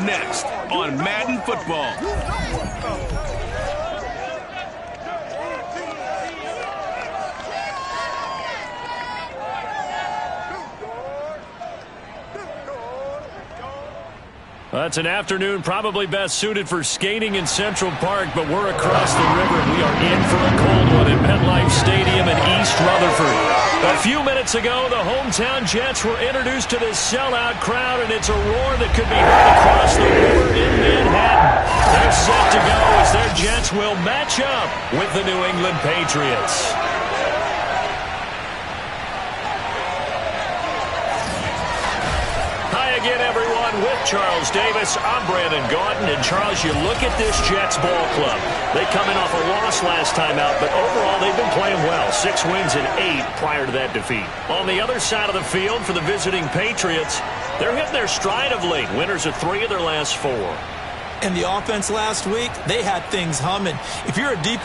next on Madden Football. That's an afternoon probably best suited for skating in Central Park, but we're across the river. We are in for a cold one at MetLife Stadium in East Rutherford. A few minutes ago, the hometown Jets were introduced to this sellout crowd, and it's a roar that could be heard across the river in Manhattan. They're set to go as their Jets will match up with the New England Patriots. Again, everyone, with Charles Davis, I'm Brandon Gaudin. And, Charles, you look at this Jets ball club. They come in off a loss last time out, but overall they've been playing well. 6 wins and 8 prior to that defeat. On the other side of the field for the visiting Patriots, they're hitting their stride of late. Winners of 3 of their last 4. And the offense last week, they had things humming. If you're a deep...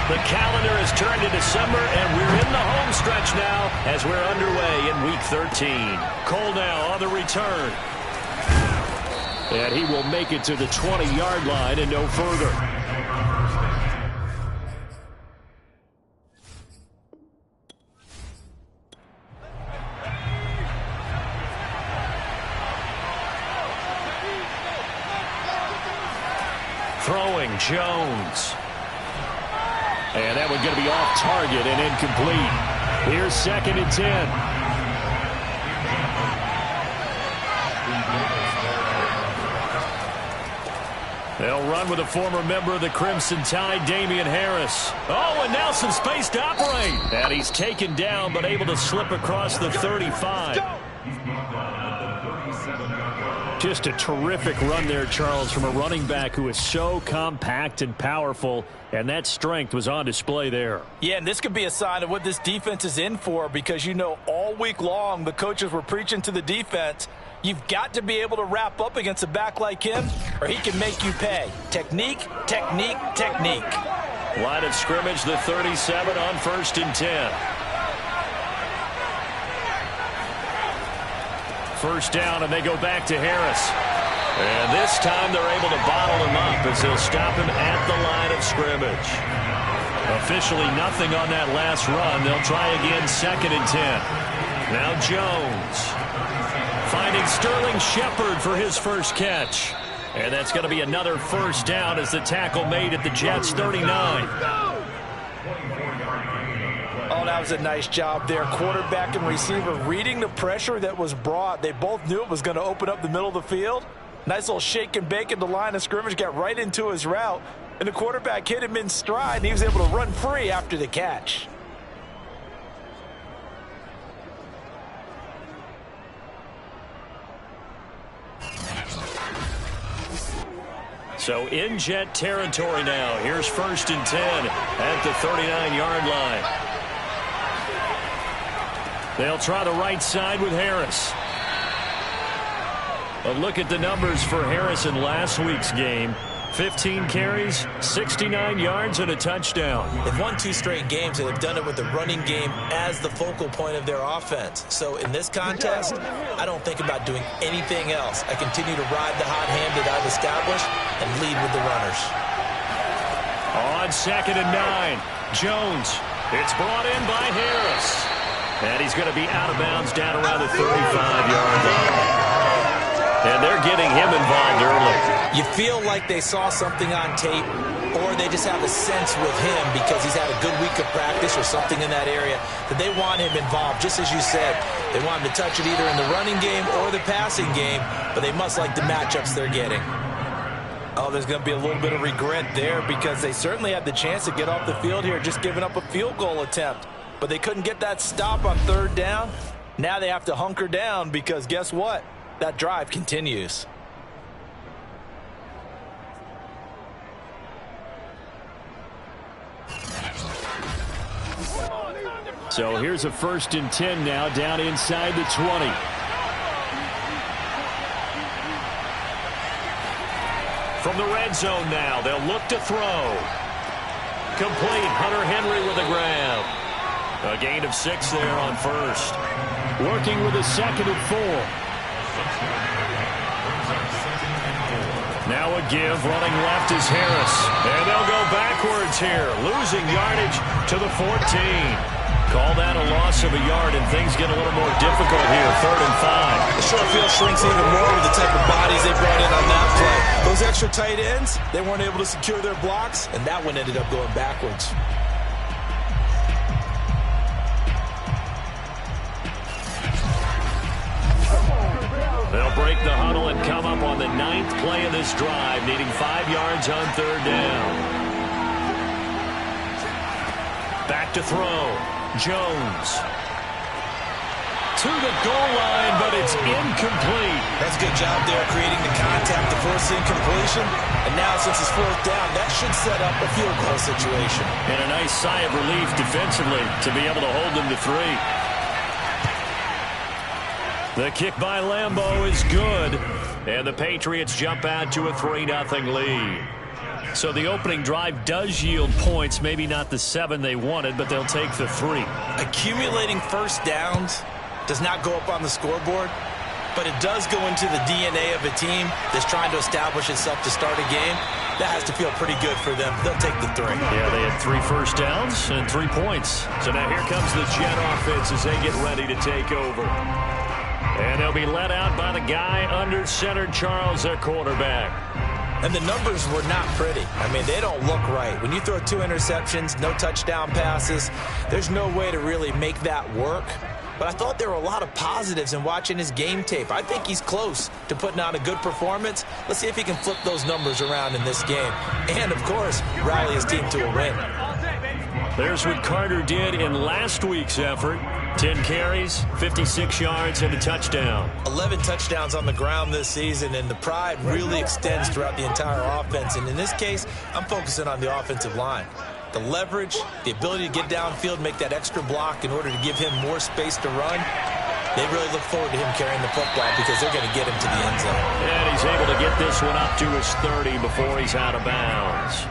The calendar has turned to December, and we're in the home stretch now as we're underway in Week 13. Cole now on the return. And he will make it to the 20-yard line and no further. Throwing Jones. And that one's going to be off target and incomplete. Here's 2nd and 10. They'll run with a former member of the Crimson Tide, Damian Harris. Oh, and now some space to operate. And he's taken down but able to slip across the 35. Just a terrific run there, Charles, from a running back who is so compact and powerful, and that strength was on display there. Yeah, and this could be a sign of what this defense is in for, because, you know, all week long the coaches were preaching to the defense, you've got to be able to wrap up against a back like him, or he can make you pay. Technique, technique, technique. Line of scrimmage, the 37 on 1st and 10. First down, and they go back to Harris. And this time they're able to bottle him up as they'll stop him at the line of scrimmage. Officially nothing on that last run. They'll try again 2nd and 10. Now Jones finding Sterling Shepard for his first catch. And that's going to be another first down as the tackle made at the Jets' 39. Oh, that was a nice job there. Quarterback and receiver reading the pressure that was brought. They both knew it was going to open up the middle of the field. Nice little shake and bake at the line of scrimmage, got right into his route. And the quarterback hit him in stride, and he was able to run free after the catch. So in Jet territory now. Here's 1st and 10 at the 39-yard line. They'll try the right side with Harris. A look at the numbers for Harris in last week's game. 15 carries, 69 yards, and a touchdown. They've won 2 straight games, and they've done it with the running game as the focal point of their offense. So in this contest, I don't think about doing anything else. I continue to ride the hot hand that I've established and lead with the runners. On 2nd and 9, Jones. It's brought in by Harris. And he's going to be out of bounds down around the 35-yard line. And they're getting him involved early. You feel like they saw something on tape, or they just have a sense with him because he's had a good week of practice or something in that area that they want him involved. Just as you said, they want him to touch it either in the running game or the passing game, but they must like the matchups they're getting. Oh, there's going to be a little bit of regret there because they certainly had the chance to get off the field here, just giving up a field goal attempt. But they couldn't get that stop on 3rd down. Now they have to hunker down because guess what? That drive continues. So here's a 1st and 10 now down inside the 20. From the red zone now, they'll look to throw. Complete. Hunter Henry with a grab. A gain of 6 there on first. Working with a 2nd and 4. Now a give, running left is Harris. And they'll go backwards here, losing yardage to the 14. Call that a loss of a yard, and things get a little more difficult here, 3rd and 5. The short field shrinks even more with the type of bodies they brought in on that play. Those extra tight ends, they weren't able to secure their blocks, and that one ended up going backwards. They'll break the huddle and come up on the 9th play of this drive, needing 5 yards on 3rd down. Back to throw. Jones. To the goal line, but it's incomplete. That's a good job there, creating the contact to force the incompletion. And now, since it's 4th down, that should set up a field goal situation. And a nice sigh of relief defensively to be able to hold them to 3. The kick by Lambeau is good, and the Patriots jump out to a 3-0 lead. So the opening drive does yield points, maybe not the 7 they wanted, but they'll take the 3. Accumulating first downs does not go up on the scoreboard, but it does go into the DNA of a team that's trying to establish itself to start a game. That has to feel pretty good for them. They'll take the 3. Yeah, they had 3 first downs and 3 points. So now here comes the Jet offense as they get ready to take over. And they'll be led out by the guy under center, Charles, their quarterback. And the numbers were not pretty. I mean, they don't look right. When you throw 2 interceptions, no touchdown passes, there's no way to really make that work. But I thought there were a lot of positives in watching his game tape. I think he's close to putting on a good performance. Let's see if he can flip those numbers around in this game. And, of course, rally his team to a win. There's what Carter did in last week's effort. 10 carries, 56 yards, and a touchdown. 11 touchdowns on the ground this season, and the pride really extends throughout the entire offense. And in this case, I'm focusing on the offensive line. The leverage, the ability to get downfield, make that extra block in order to give him more space to run. They really look forward to him carrying the football because they're going to get him to the end zone. And he's able to get this one up to his 30 before he's out of bounds.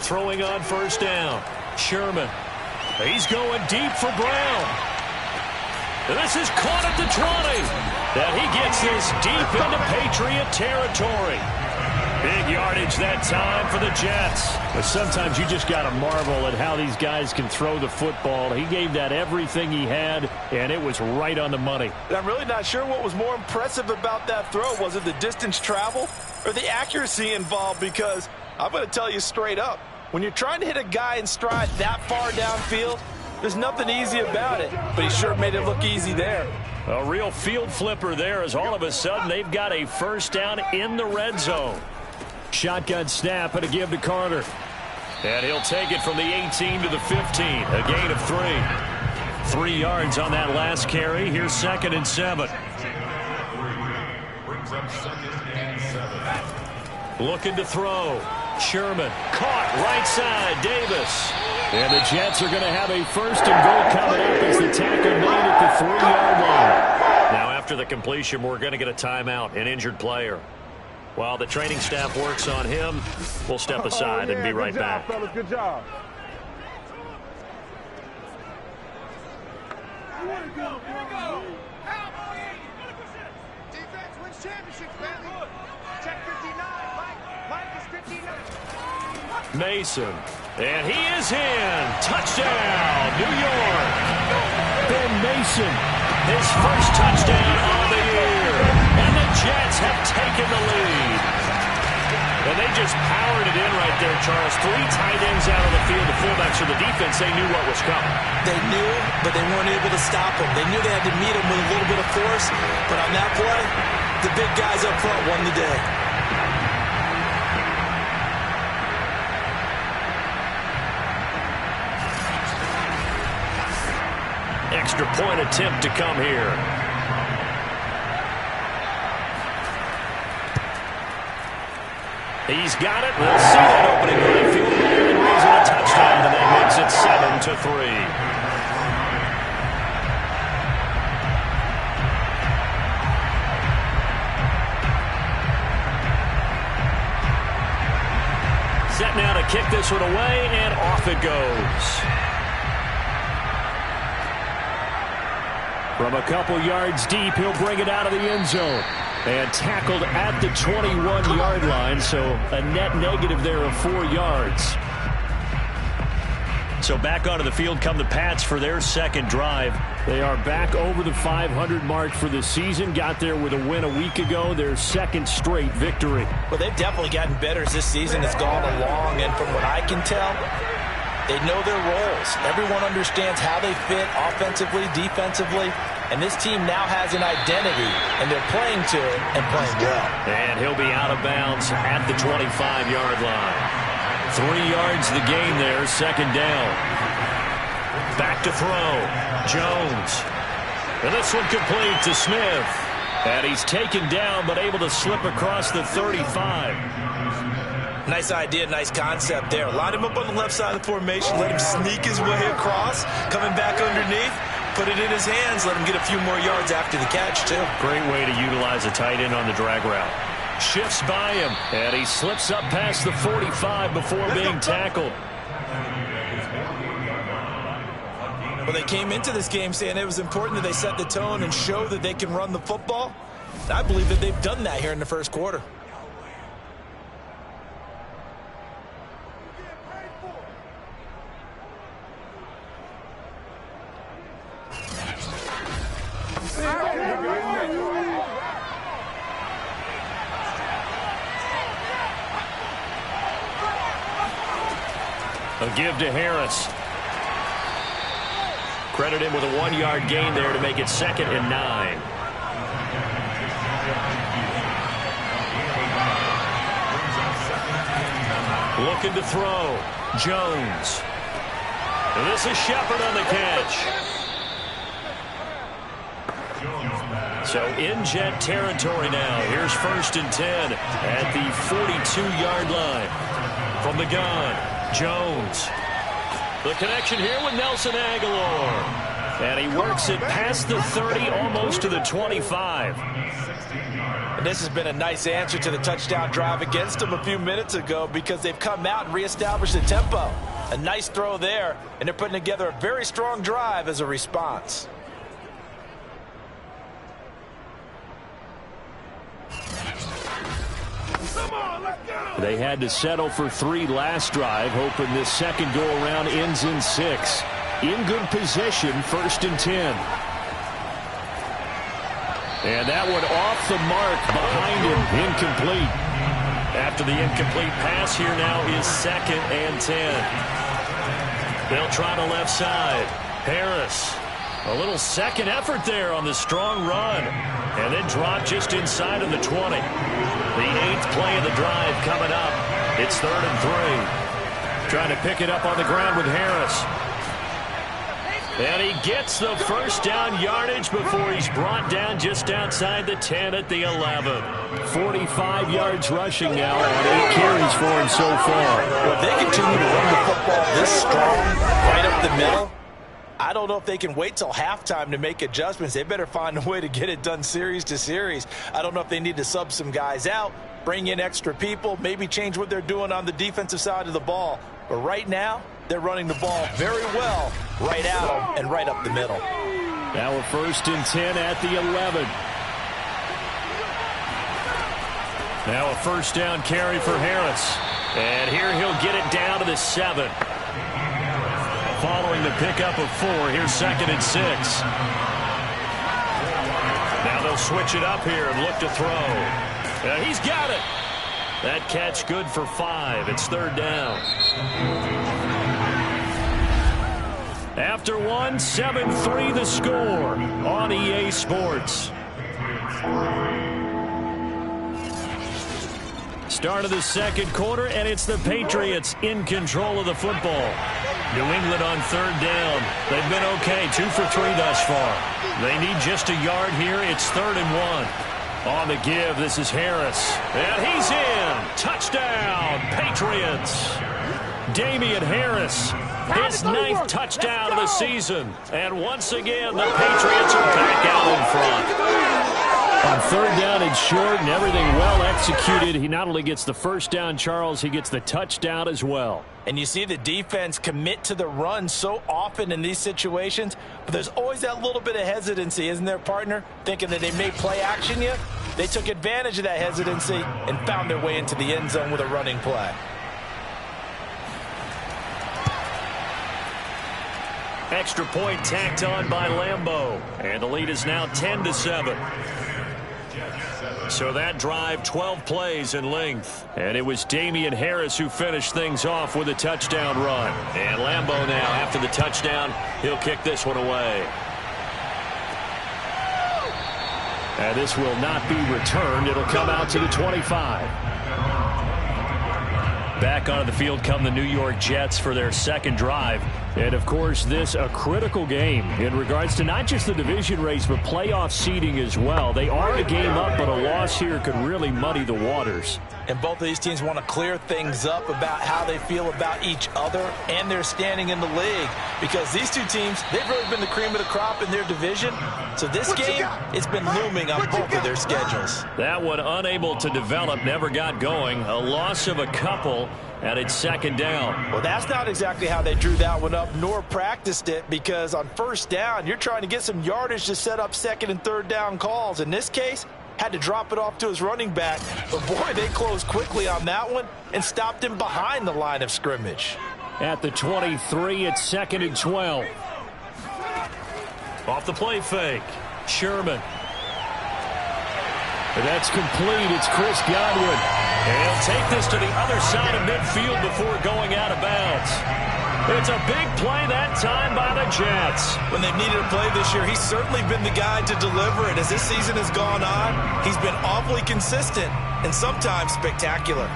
Throwing on first down. Sherman. He's going deep for Brown. This is caught at the 20. And he gets this deep into Patriot territory. Big yardage that time for the Jets. But sometimes you just got to marvel at how these guys can throw the football. He gave that everything he had, and it was right on the money. And I'm really not sure what was more impressive about that throw. Was it the distance travel or the accuracy involved? Because I'm going to tell you straight up, when you're trying to hit a guy in stride that far downfield, there's nothing easy about it. But he sure made it look easy there. A real field flipper there as all of a sudden they've got a first down in the red zone. Shotgun snap and a give to Carter. And he'll take it from the 18 to the 15. A gain of 3. 3 yards on that last carry. Here's 2nd and 7. Looking to throw. Sherman caught right side. Davis. And the Jets are going to have a 1st and goal coming up as the tackle made at the 3-yard line. Now after the completion, we're going to get a timeout, an injured player. While the training staff works on him, we'll step aside and be right back. Fellas, good job. Here we go. Defense wins championships, baby. Check 59. Mike is 59. Mason. And he is in. Touchdown, New York. Ben Mason. His first touchdown of the year. And the Jets have taken the lead. And they just powered it in right there, Charles. 3 tight ends out of the field. The fullbacks of the defense, they knew what was coming. They knew, but they weren't able to stop him. They knew they had to meet him with a little bit of force. But on that play, the big guys up front won the day. Extra point attempt to come here. He's got it. We'll see that opening right field and raise it a touchdown, and that makes it 7-3. Set now to kick this one away, and off it goes. From a couple yards deep, he'll bring it out of the end zone. And tackled at the 21-yard line, so a net negative there of 4 yards. So back onto the field come the Pats for their second drive. They are back over the 500 mark for the season. Got there with a win a week ago, their second straight victory. Well, they've definitely gotten better as this season has gone along, and from what I can tell, they know their roles. Everyone understands how they fit offensively, defensively, and this team now has an identity, and they're playing to it and playing well. And he'll be out of bounds at the 25-yard line. 3 yards the gain there, second down. Back to throw. Jones. And this one complete to Smith. And he's taken down, but able to slip across the 35. Nice idea, nice concept there. Line him up on the left side of the formation, let him sneak his way across, coming back underneath, put it in his hands, let him get a few more yards after the catch, too. Great way to utilize a tight end on the drag route. Shifts by him, and he slips up past the 45 before being tackled. Well, they came into this game saying it was important that they set the tone and show that they can run the football. I believe that they've done that here in the first quarter. A give to Harris. Credit him with a 1-yard gain there to make it 2nd and 9. Looking to throw. Jones. And this is Shepard on the catch. So in jet territory now. Here's 1st and 10 at the 42-yard line. From the gun, Jones. The connection here with Nelson Aguilar. And he works it past the 30, almost to the 25. And this has been a nice answer to the touchdown drive against them a few minutes ago because they've come out and reestablished the tempo. A nice throw there, and they're putting together a very strong drive as a response. They had to settle for 3 last drive, hoping this second go-around ends in 6. In good position, 1st and 10. And that one off the mark behind him, incomplete. After the incomplete pass, here now is 2nd and 10. They'll try the left side. Harris. A little second effort there on the strong run. And then drop just inside of the 20. The 8th play of the drive coming up. It's 3rd and 3. Trying to pick it up on the ground with Harris. And he gets the first down yardage before he's brought down just outside the 10 at the 11. 45 yards rushing now on 8 carries for him so far. Well, if they continue to run the football this strong right up the middle, I don't know if they can wait till halftime to make adjustments. They better find a way to get it done series to series. I don't know if they need to sub some guys out, bring in extra people, maybe change what they're doing on the defensive side of the ball. But right now, they're running the ball very well right at them and right up the middle. Now a 1st and 10 at the 11. Now a 1st down carry for Harris. And here he'll get it down to the 7. Following the pickup of 4, here's 2nd and 6. Now they'll switch it up here and look to throw. He's got it. That catch good for 5. It's 3rd down. After 1, 7-3 the score on EA Sports. Start of the second quarter, and it's the Patriots in control of the football. New England on 3rd down. They've been okay, 2 for 3 thus far. They need just a yard here. It's 3rd and 1. On the give, this is Harris. And he's in. Touchdown, Patriots. Damian Harris, his 9th touchdown of the season. And once again, the Patriots are back out in front. On third down and short and everything well executed, he not only gets the first down, Charles, he gets the touchdown as well. And you see the defense commit to the run so often in these situations, but there's always that little bit of hesitancy, isn't there, partner? Thinking that they may play action you. They took advantage of that hesitancy and found their way into the end zone with a running play. Extra point tacked on by Lambeau. And the lead is now 10-7. So that drive, 12 plays in length. And it was Damian Harris who finished things off with a touchdown run. And Lambeau now, after the touchdown, he'll kick this one away. And this will not be returned. It'll come out to the 25. Back onto the field come the New York Jets for their second drive. And, of course, this a critical game in regards to not just the division race, but playoff seeding as well. They are a game up, but a loss here could really muddy the waters. And both of these teams want to clear things up about how they feel about each other and their standing in the league. Because these two teams, they've really been the cream of the crop in their division. So this game, it's been looming on both of their schedules. That one unable to develop, never got going. A loss of a couple, and it's second down. Well, that's not exactly how they drew that one up, nor practiced it, because on first down, you're trying to get some yardage to set up second and third down calls. In this case, had to drop it off to his running back. But, boy, they closed quickly on that one and stopped him behind the line of scrimmage. At the 23, it's second and 12. Off the play fake, Sherman. And that's complete. It's Chris Godwin. And he'll take this to the other side of midfield before going out of bounds. It's a big play that time by the Jets. When they've needed a play this year, he's certainly been the guy to deliver it. As this season has gone on, he's been awfully consistent and sometimes spectacular.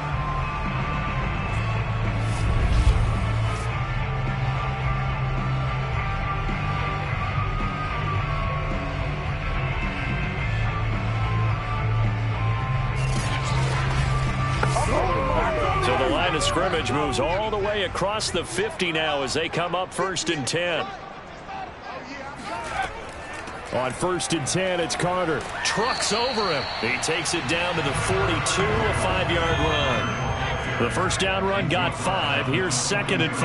So the line of scrimmage moves all the way across the 50 now as they come up first and 10. On first and 10, it's Carter. Trucks over him. He takes it down to the 42, a 5-yard run. The first down run got 5. Here's second and 5.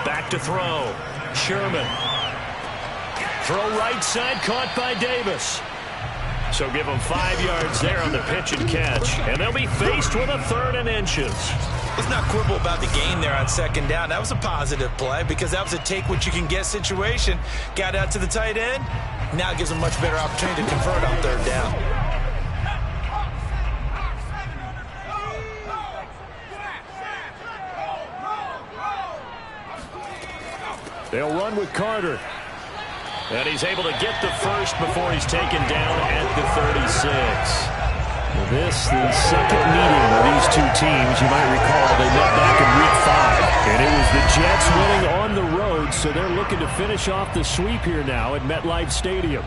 Back to throw. Sherman. Throw right side, caught by Davis. So give them 5 yards there on the pitch and catch. And they'll be faced with a third and inches. Let's not quibble about the gain there on second down. That was a positive play because that was a take-what-you-can-get situation. Got out to the tight end. Now it gives them much better opportunity to convert on third down. They'll run with Carter. And he's able to get the first before he's taken down at the 36. Well, this the second meeting of these two teams. You might recall they met back in week 5. And it was the Jets winning on the road, so they're looking to finish off the sweep here now at MetLife Stadium.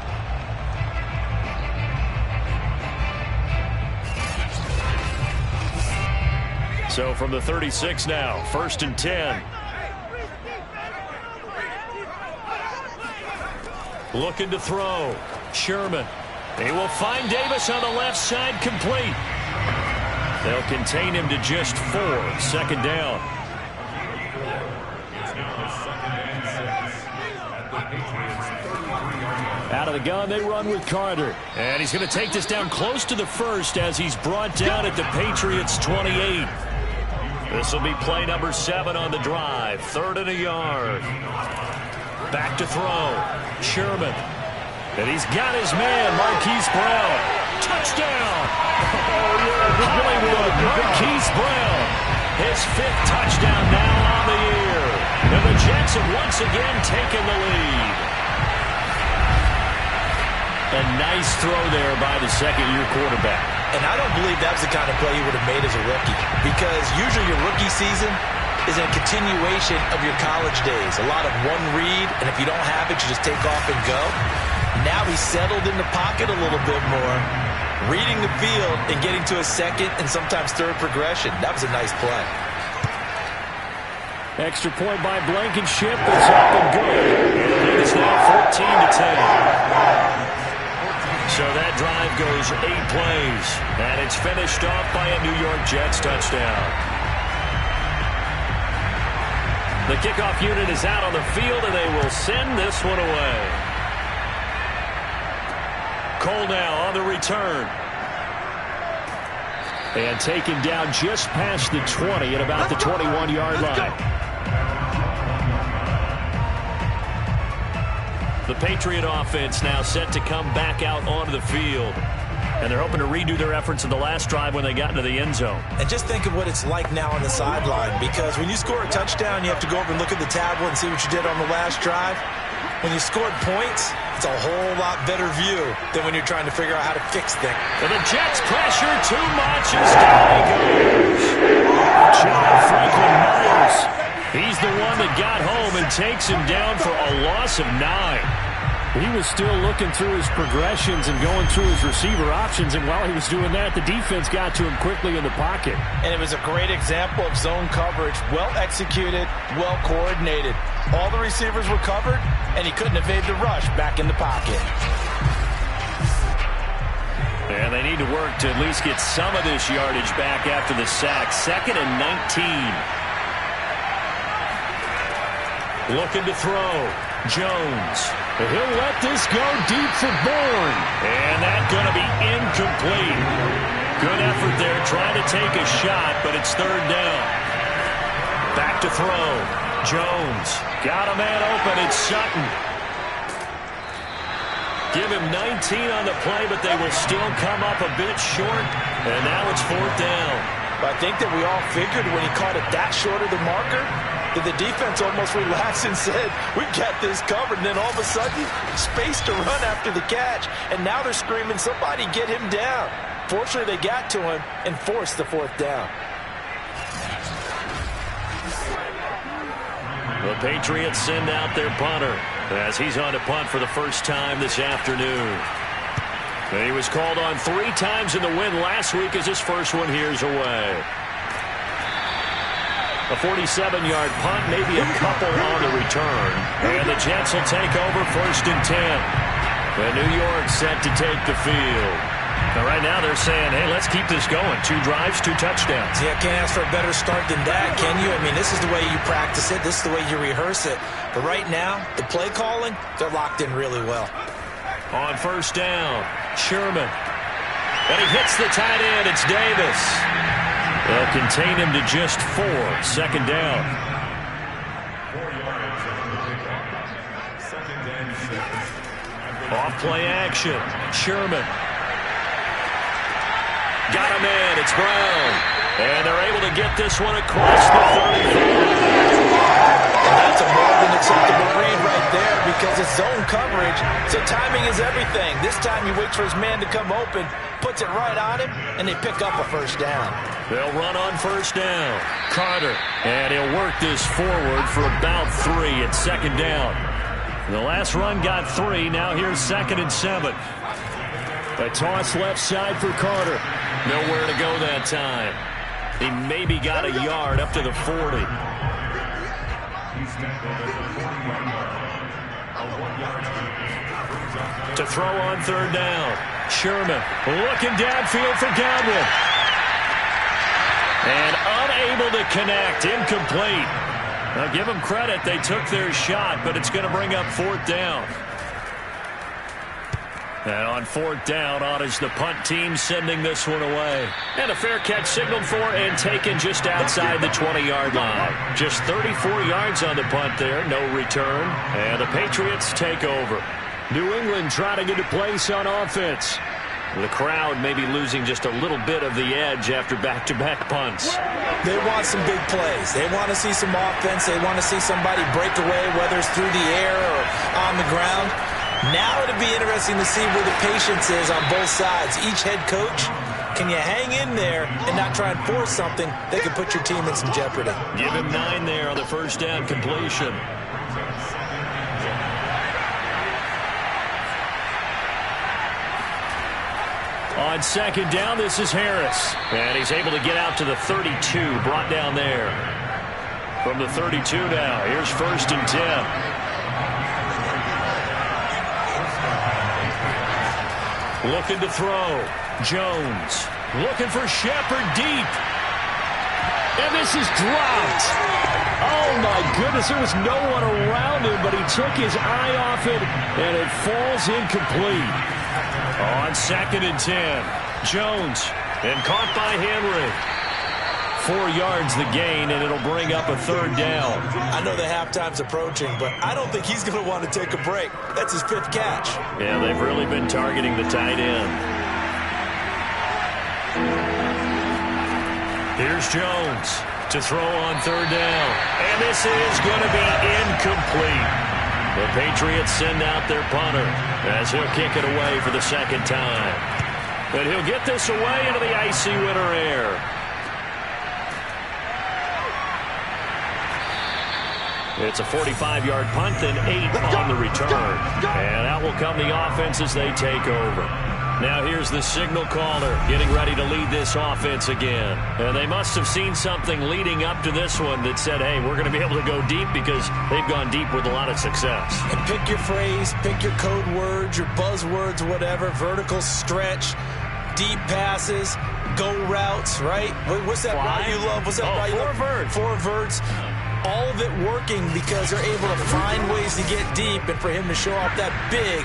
So from the 36 now, first and 10. Looking to throw. Sherman. He will find Davis on the left side, complete. They'll contain him to just 4. Second down. Out of the gun, they run with Carter. And he's going to take this down close to the first as he's brought down at the Patriots' 28. This will be play number 7 on the drive. Third and a yard. Back to throw. Sherman. And he's got his man, Marquise Brown. Touchdown! Hollywood, Marquise Brown. His 5th touchdown now on the year. And the Jets have once again taken the lead. A nice throw there by the second-year quarterback. And I don't believe that's the kind of play he would have made as a rookie. Because usually your rookie season is a continuation of your college days. A lot of one read, and if you don't have it, you just take off and go. Now he's settled in the pocket a little bit more, reading the field and getting to a second and sometimes third progression. That was a nice play. Extra point by Blankenship. It's up and good. And it's now 14-10. So that drive goes 8 plays, and it's finished off by a New York Jets touchdown. The kickoff unit is out on the field, and they will send this one away. Cole now on the return. And taken down just past the 20 at about the 21-yard line. The Patriot offense now set to come back out onto the field. And they're hoping to redo their efforts in the last drive when they got into the end zone. And just think of what it's like now on the sideline, because when you score a touchdown, you have to go over and look at the tablet and see what you did on the last drive. When you scored points, it's a whole lot better view than when you're trying to figure out how to fix things. And the Jets pressure too much as down he goes. John Franklin Myers. He's the one that got home and takes him down for a loss of 9. He was still looking through his progressions and going through his receiver options, and while he was doing that, the defense got to him quickly in the pocket. And it was a great example of zone coverage. Well executed, well coordinated. All the receivers were covered, and he couldn't evade the rush back in the pocket. And they need to work to at least get some of this yardage back after the sack. 2nd and 19. Looking to throw. Jones. He'll let this go deep for Bourne. And that's going to be incomplete. Good effort there trying to take a shot, but it's 3rd down. Back to throw. Jones. Got a man open. It's Sutton. Give him 19 on the play, but they will still come up a bit short. And now it's 4th down. But I think that we all figured when he caught it that short of the marker, that the defense almost relaxed and said, we got this covered. And then all of a sudden, space to run after the catch. And now they're screaming, somebody get him down. Fortunately, they got to him and forced the 4th down. The Patriots send out their punter as he's on to punt for the first time this afternoon. He was called on 3 times in the win last week as his first one here's away. A 47-yard punt, maybe a couple on the return. And the Jets will take over 1st and 10. And New York set to take the field. Now right now they're saying, hey, let's keep this going. 2 drives, 2 touchdowns. Yeah, can't ask for a better start than that, can you? I mean, this is the way you practice it. This is the way you rehearse it. But right now, the play calling, they're locked in really well. On 1st down, Sherman. And he hits the tight end. It's Davis. They'll contain him to just 4. 2nd down. Off play action. Sherman. Got a man. It's Brown. And they're able to get this one across the 35. And that's a more than acceptable read right there because it's zone coverage, so timing is everything. This time he waits for his man to come open, puts it right on him, and they pick up a 1st down. They'll run on 1st down. Carter. And he'll work this forward for about 3 at 2nd down. The last run got 3. Now here's 2nd and 7. A toss left side for Carter. Nowhere to go that time. He maybe got a yard up to the 40. To throw on 3rd down. Sherman looking downfield for Godwin. And unable to connect. Incomplete. Now give them credit. They took their shot, but it's going to bring up 4th down. And on 4th down, on is the punt team sending this one away. And a fair catch signaled for and taken just outside the 20-yard line. Just 34 yards on the punt there, no return. And the Patriots take over. New England trying to get a place on offense. The crowd maybe losing just a little bit of the edge after back-to-back punts. They want some big plays. They want to see some offense. They want to see somebody break away, whether it's through the air or on the ground. Now it'll be interesting to see where the patience is on both sides. Each head coach, can you hang in there and not try and force something that could put your team in some jeopardy? Give him 9 there on the 1st down completion. On 2nd down, this is Harris. And he's able to get out to the 32, brought down there. From the 32 now, here's 1st and 10. Looking to throw. Jones looking for Shepard deep. And this is dropped. Oh, my goodness. There was no one around him, but he took his eye off it, and it falls incomplete. On 2nd and 10. Jones, and caught by Henry. 4 yards the gain, and it'll bring up a 3rd down. I know the halftime's approaching, but I don't think he's going to want to take a break. That's his 5th catch. Yeah, they've really been targeting the tight end. Here's Jones to throw on 3rd down. And this is going to be incomplete. The Patriots send out their punter as he'll kick it away for the 2nd time. And he'll get this away into the icy winter air. It's a 45-yard punt, then 8 on the return. And out will come the offense as they take over. Now here's the signal caller getting ready to lead this offense again. And they must have seen something leading up to this one that said, hey, we're going to be able to go deep because they've gone deep with a lot of success. And pick your phrase, pick your code words, your buzzwords, whatever, vertical stretch, deep passes, go routes, right? What's that route you love? What's that route you love? 4 verts. 4 verts. All of it working because they're able to find ways to get deep and for him to show off that big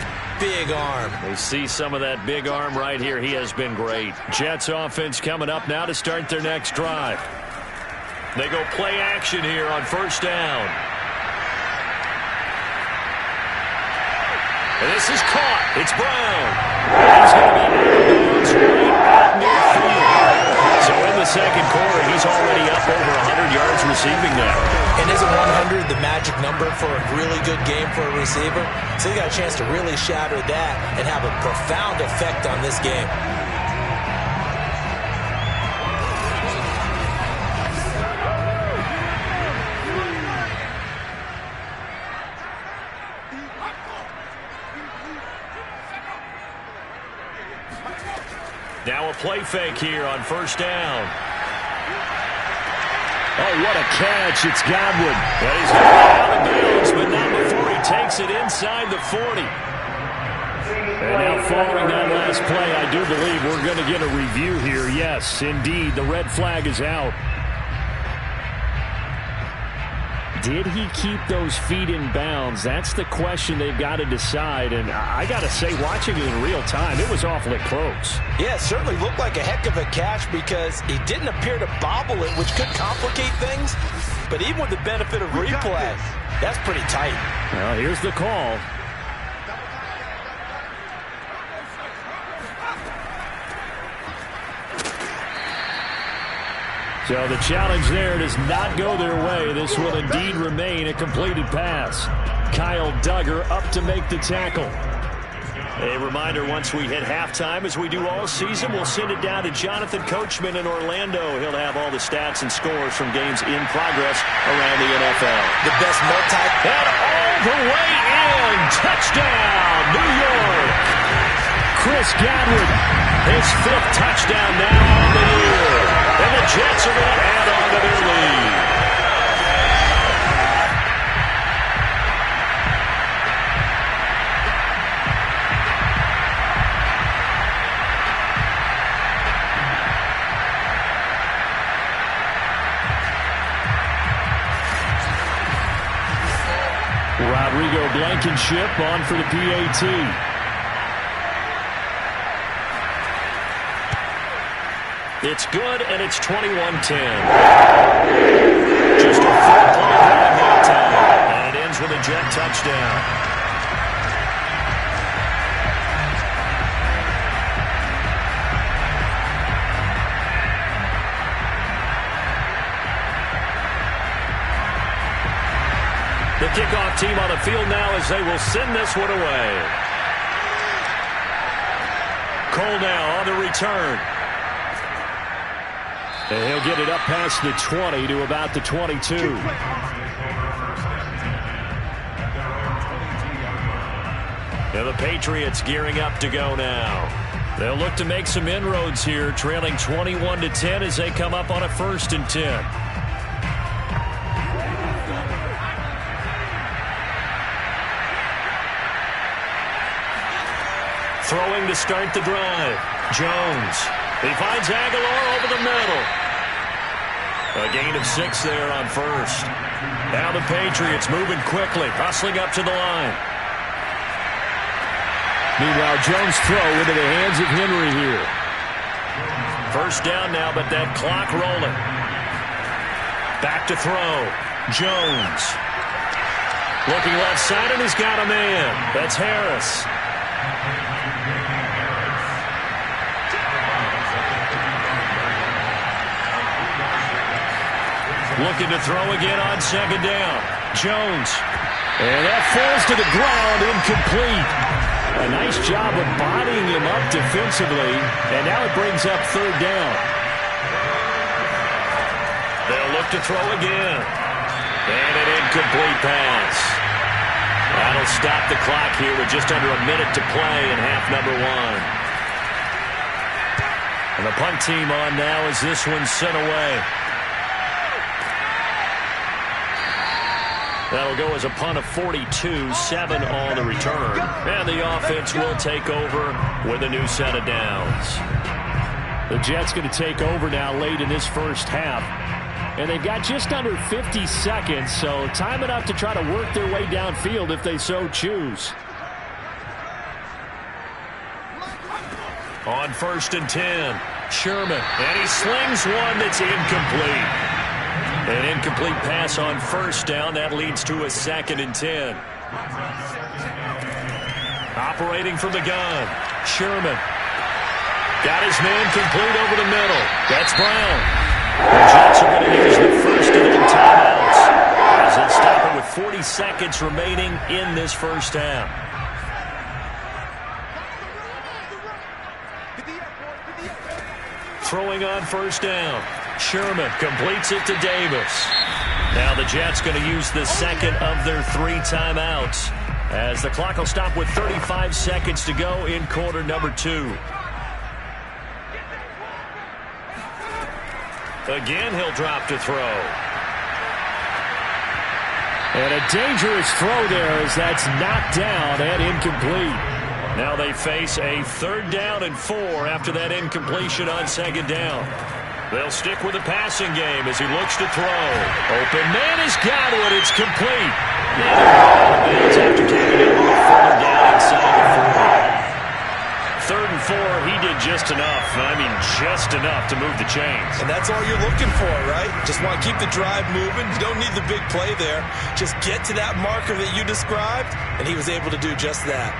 arm. We see some of that big arm right here. He has been great. Jets offense coming up now to start their next drive. They go play action here on 1st down. And this is caught. It's Brown. He's going to be out of bounds right out near field. So in the 2nd quarter, he's already up over 100 yards receiving now. And isn't 100 the magic number for a really good game for a receiver? So he got a chance to really shatter that and have a profound effect on this game. Now a play fake here on 1st down. Oh, what a catch. It's Godwin. But he's going to get out of bounds, but not before he takes it inside the 40. And now following that last play, I do believe we're going to get a review here. Yes, indeed, the red flag is out. Did he keep those feet in bounds? That's the question they've got to decide. And I got to say, watching it in real time, it was awfully close. Yeah, it certainly looked like a heck of a catch because he didn't appear to bobble it, which could complicate things. But even with the benefit of replay, that's pretty tight. Well, here's the call. So the challenge there does not go their way. This will indeed remain a completed pass. Kyle Duggar up to make the tackle. A reminder, once we hit halftime, as we do all season, we'll send it down to Jonathan Coachman in Orlando. He'll have all the stats and scores from games in progress around the NFL. The best And all the way in. Touchdown, New York. Chris Godwin, his 5th touchdown now on the year. And the Jets are going to add on to their lead. Rodrigo Blankenship on for the PAT. It's good, and it's 21-10. Just a 4-point drive that time, and it ends with a Jet touchdown. The kickoff team on the field now as they will send this one away. Cole now on the return. And he'll get it up past the 20 to about the 22. And the Patriots gearing up to go now. They'll look to make some inroads here, trailing 21-10 as they come up on a 1st and 10. Throwing to start the drive. Jones. He finds Aguilar over the middle. A gain of 6 there on first. Now the Patriots moving quickly, hustling up to the line. Meanwhile, Jones' throw into the hands of Henry here. First down now, but that clock rolling. Back to throw. Jones. Looking left side, and he's got a man. That's Harris. Looking to throw again on second down. Jones. And that falls to the ground, incomplete. A nice job of bodying him up defensively, and now it brings up third down. They'll look to throw again. And an incomplete pass. That'll stop the clock here with just under a minute to play in half number 1. And the punt team on now as this one's sent away. That'll go as a punt of 42, 7 on the return. And the offense will take over with a new set of downs. The Jets going to take over now late in this first half. And they've got just under 50 seconds, so time enough to try to work their way downfield if they so choose. On 1st and 10, Sherman. And he slings one that's incomplete. An incomplete pass on first down. That leads to a 2nd and 10. Operating from the gun. Sherman. Got his man complete over the middle. That's Brown. The Jets are going to use the first of their timeouts as they'll stop it with 40 seconds remaining in this first half. Throwing on first down. Sherman completes it to Davis. Now the Jets going to use the second of their 3 timeouts as the clock will stop with 35 seconds to go in quarter number 2. Again, he'll drop to throw. And a dangerous throw there as that's knocked down and incomplete. Now they face a 3rd down and 4 after that incompletion on 2nd down. They'll stick with the passing game as he looks to throw. Open man has got it. It's complete. It's after taking it a little further down inside the 40. 3rd and 4, he did just enough. I mean, just enough to move the chains. And that's all you're looking for, right? Just want to keep the drive moving. You don't need the big play there. Just get to that marker that you described, and he was able to do just that.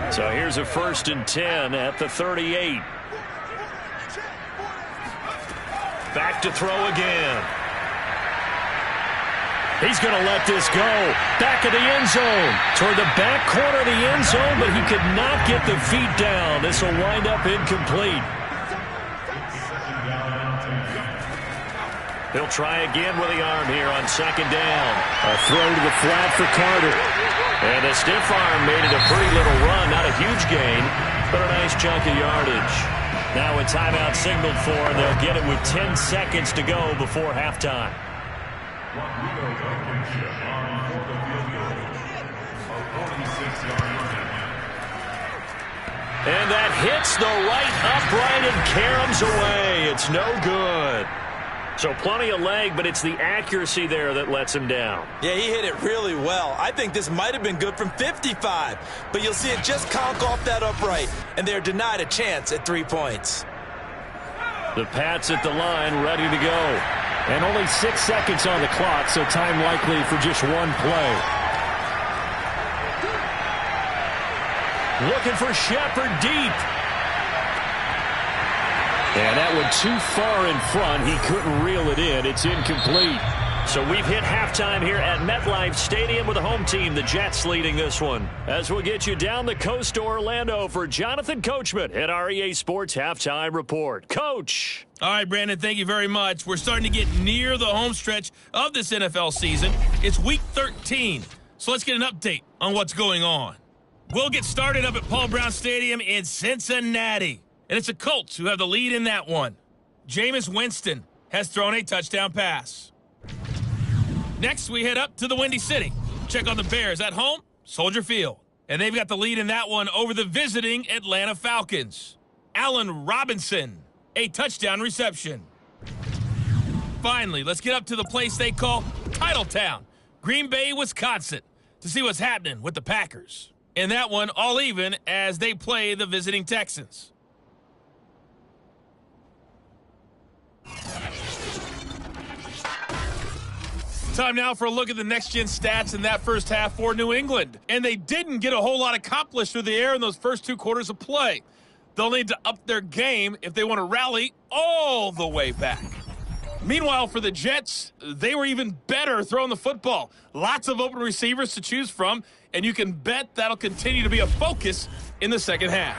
So here's a 1st and 10 at the 38. Back to throw again. He's going to let this go. Back of the end zone. Toward the back corner of the end zone, but he could not get the feet down. This will wind up incomplete. He'll try again with the arm here on 2nd down. A throw to the flat for Carter. And the stiff arm made it a pretty little run. Not a huge gain, but a nice chunk of yardage. Now a timeout signaled for, and they'll get it with 10 seconds to go before halftime. And that hits the right upright and caroms away. It's no good. So plenty of leg, but it's the accuracy there that lets him down. Yeah, he hit it really well. I think this might have been good from 55, but you'll see it just conk off that upright, and they're denied a chance at 3 points. The Pats at the line, ready to go. And only 6 seconds on the clock, so time likely for just one play. Looking for Shepard deep. And that one too far in front. He couldn't reel it in. It's incomplete. So we've hit halftime here at MetLife Stadium with the home team, the Jets, leading this one. As we'll get you down the coast to Orlando for Jonathan Coachman at our EA Sports Halftime Report. Coach. All right, Brandon, thank you very much. We're starting to get near the home stretch of this NFL season. It's Week 13, so let's get an update on what's going on. We'll get started up at Paul Brown Stadium in Cincinnati. And it's the Colts who have the lead in that one. Jameis Winston has thrown a touchdown pass. Next, we head up to the Windy City, check on the Bears at home, Soldier Field. And they've got the lead in that one over the visiting Atlanta Falcons. Allen Robinson, a touchdown reception. Finally, let's get up to the place they call Titletown, Green Bay, Wisconsin, to see what's happening with the Packers. In that one, all even as they play the visiting Texans. Time now for a look at the next-gen stats in that first half for New England. And they didn't get a whole lot accomplished through the air in those first 2 quarters of play. They'll need to up their game if they want to rally all the way back. Meanwhile, for the Jets, they were even better throwing the football. Lots of open receivers to choose from, and you can bet that'll continue to be a focus in the second half.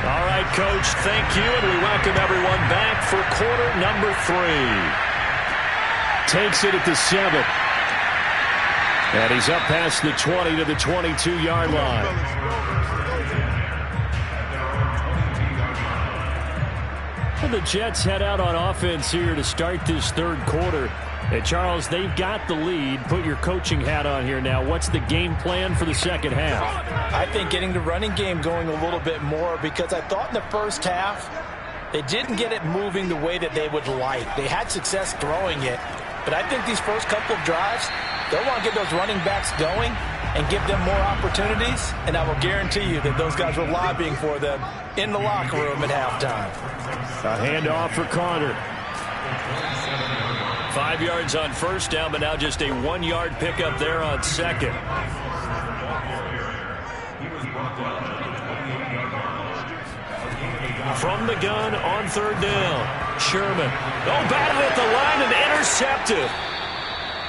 All right, Coach, thank you, and we welcome everyone back for quarter number 3. Takes it at the 7. And he's up past the 20 to the 22-yard line. And the Jets head out on offense here to start this third quarter. And, Charles, they've got the lead. Put your coaching hat on here now. What's the game plan for the second half? I think getting the running game going a little bit more, because I thought in the first half they didn't get it moving the way that they would like. They had success throwing it. But I think these first couple of drives, they'll want to get those running backs going and give them more opportunities. And I will guarantee you that those guys were lobbying for them in the locker room at halftime. A handoff for Carter. 5 yards on first down, but now just a 1-yard pickup there on second. From the gun on third down. Sherman. Oh, batted at the line and intercepted.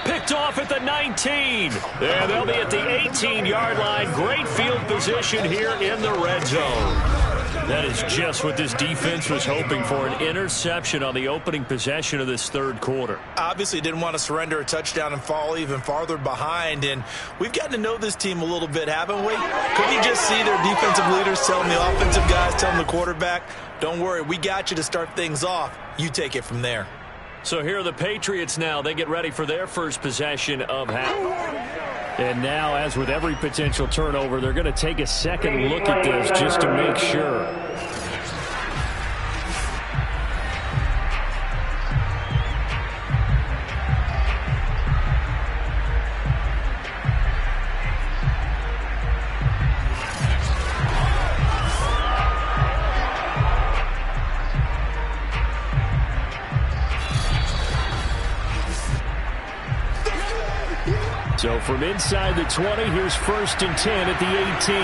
Picked off at the 19. And they'll be at the 18-yard line. Great field position here in the red zone. That is just what this defense was hoping for, an interception on the opening possession of this third quarter. Obviously didn't want to surrender a touchdown and fall even farther behind, and we've gotten to know this team a little bit, haven't we? Could you just see their defensive leaders telling the offensive guys, telling the quarterback, don't worry, we got you to start things off. You take it from there. So here are the Patriots now. They get ready for their first possession of half. And now, as with every potential turnover, they're going to take a second look at this just to make sure. So from inside the 20, here's 1st and 10 at the 18.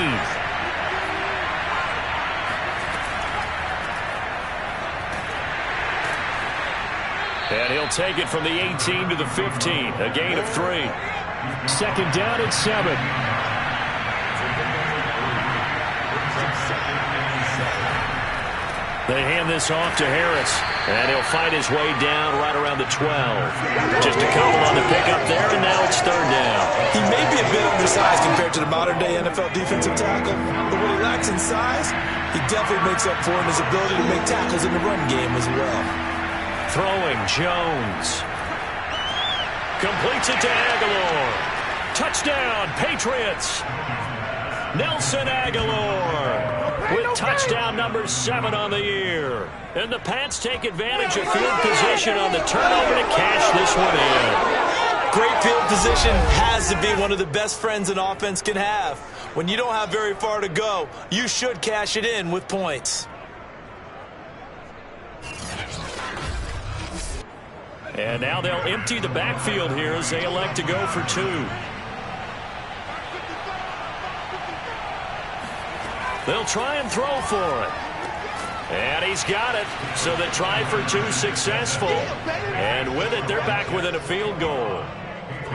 And he'll take it from the 18 to the 15, a gain of 3. Second down at 7. They hand this off to Harris, and he'll fight his way down right around the 12. Just a couple on the pickup there, and now it's third down. He may be a bit undersized compared to the modern-day NFL defensive tackle, but what he lacks in size, he definitely makes up for in his ability to make tackles in the run game as well. Throwing, Jones. Completes it to Aguilar. Touchdown, Patriots. Nelson Aguilar with touchdown number 7 on the year. And the Pats take advantage of field position on the turnover to cash this one in. Great field position has to be one of the best friends an offense can have. When you don't have very far to go, you should cash it in with points. And now they'll empty the backfield here as they elect to go for 2. They'll try and throw for it. And he's got it. So the try for 2 successful. And with it, they're back within a field goal.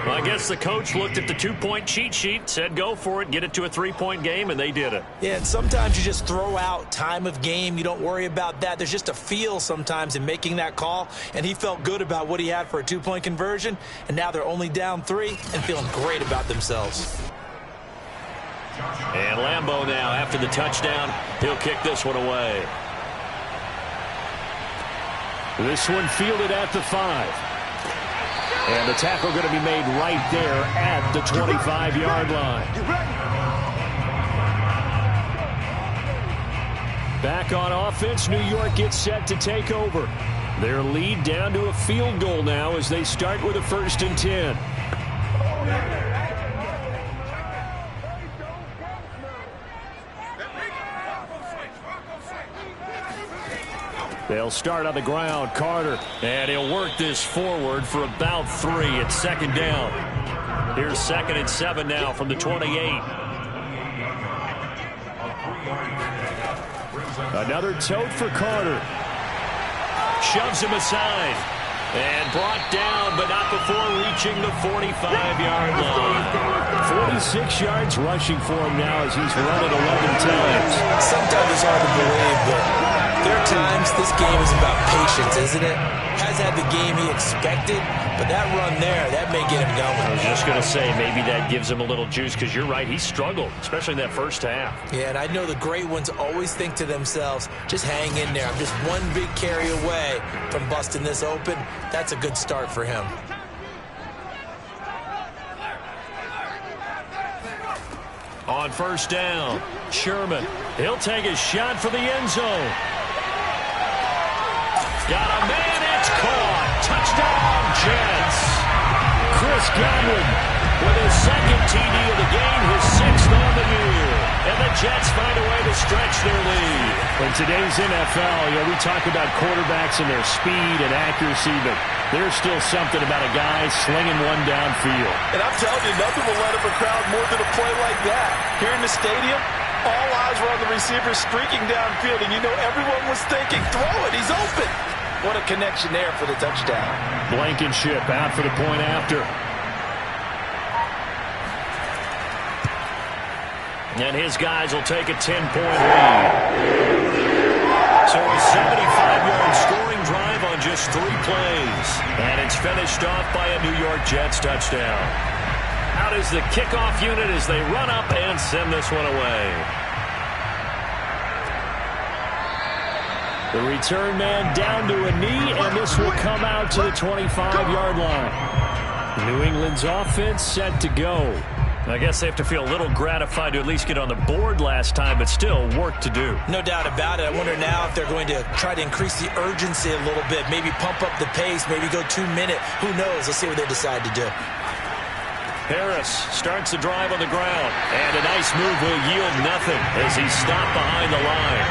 Well, I guess the coach looked at the 2-point cheat sheet, said go for it, get it to a 3-point game, and they did it. Yeah, and sometimes you just throw out time of game. You don't worry about that. There's just a feel sometimes in making that call, and he felt good about what he had for a 2-point conversion, and now they're only down 3 and feeling great about themselves. And Lambeau now, after the touchdown, he'll kick this one away. This one fielded at the 5. And the tackle going to be made right there at the 25-yard line. Back on offense, New York gets set to take over. Their lead down to a field goal now as they start with a 1st and 10. They'll start on the ground. Carter. And he'll work this forward for about 3 at 2nd down. Here's 2nd and 7 now from the 28. Another tote for Carter. Shoves him aside. And brought down, but not before reaching the 45-yard line. 46 yards rushing for him now as he's run it 11 times. Sometimes it's hard to believe, but there are times this game is about patience, isn't it? Has had the game he expected, but that run there, that may get him going. I was just going to say, maybe that gives him a little juice, because you're right, he struggled, especially in that first half. Yeah, and I know the great ones always think to themselves, just hang in there. I'm just one big carry away from busting this open. That's a good start for him. On 1st down, Sherman. He'll take a shot for the end zone. Got a man, it's caught. Touchdown, Jets. Chris Godwin with his 2nd TD of the game, his 6th on the year. And the Jets find a way to stretch their lead. In today's NFL, we talk about quarterbacks and their speed and accuracy, but there's still something about a guy slinging one downfield. And I'm telling you, nothing will let up a crowd more than a play like that. Here in the stadium, all eyes were on the receiver streaking downfield, and you know everyone was thinking, throw it, he's open. What a connection there for the touchdown. Blankenship out for the point after. And his guys will take a 10-point lead. So a 75-yard scoring drive on just 3 plays. And it's finished off by a New York Jets touchdown. Out is the kickoff unit as they run up and send this one away. The return man down to a knee, and this will come out to the 25-yard line. New England's offense set to go. I guess they have to feel a little gratified to at least get on the board last time, but still work to do. No doubt about it. I wonder now if they're going to try to increase the urgency a little bit, maybe pump up the pace, maybe go 2-minute. Who knows? Let's see what they decide to do. Harris starts the drive on the ground, and a nice move will yield nothing as he's stopped behind the line.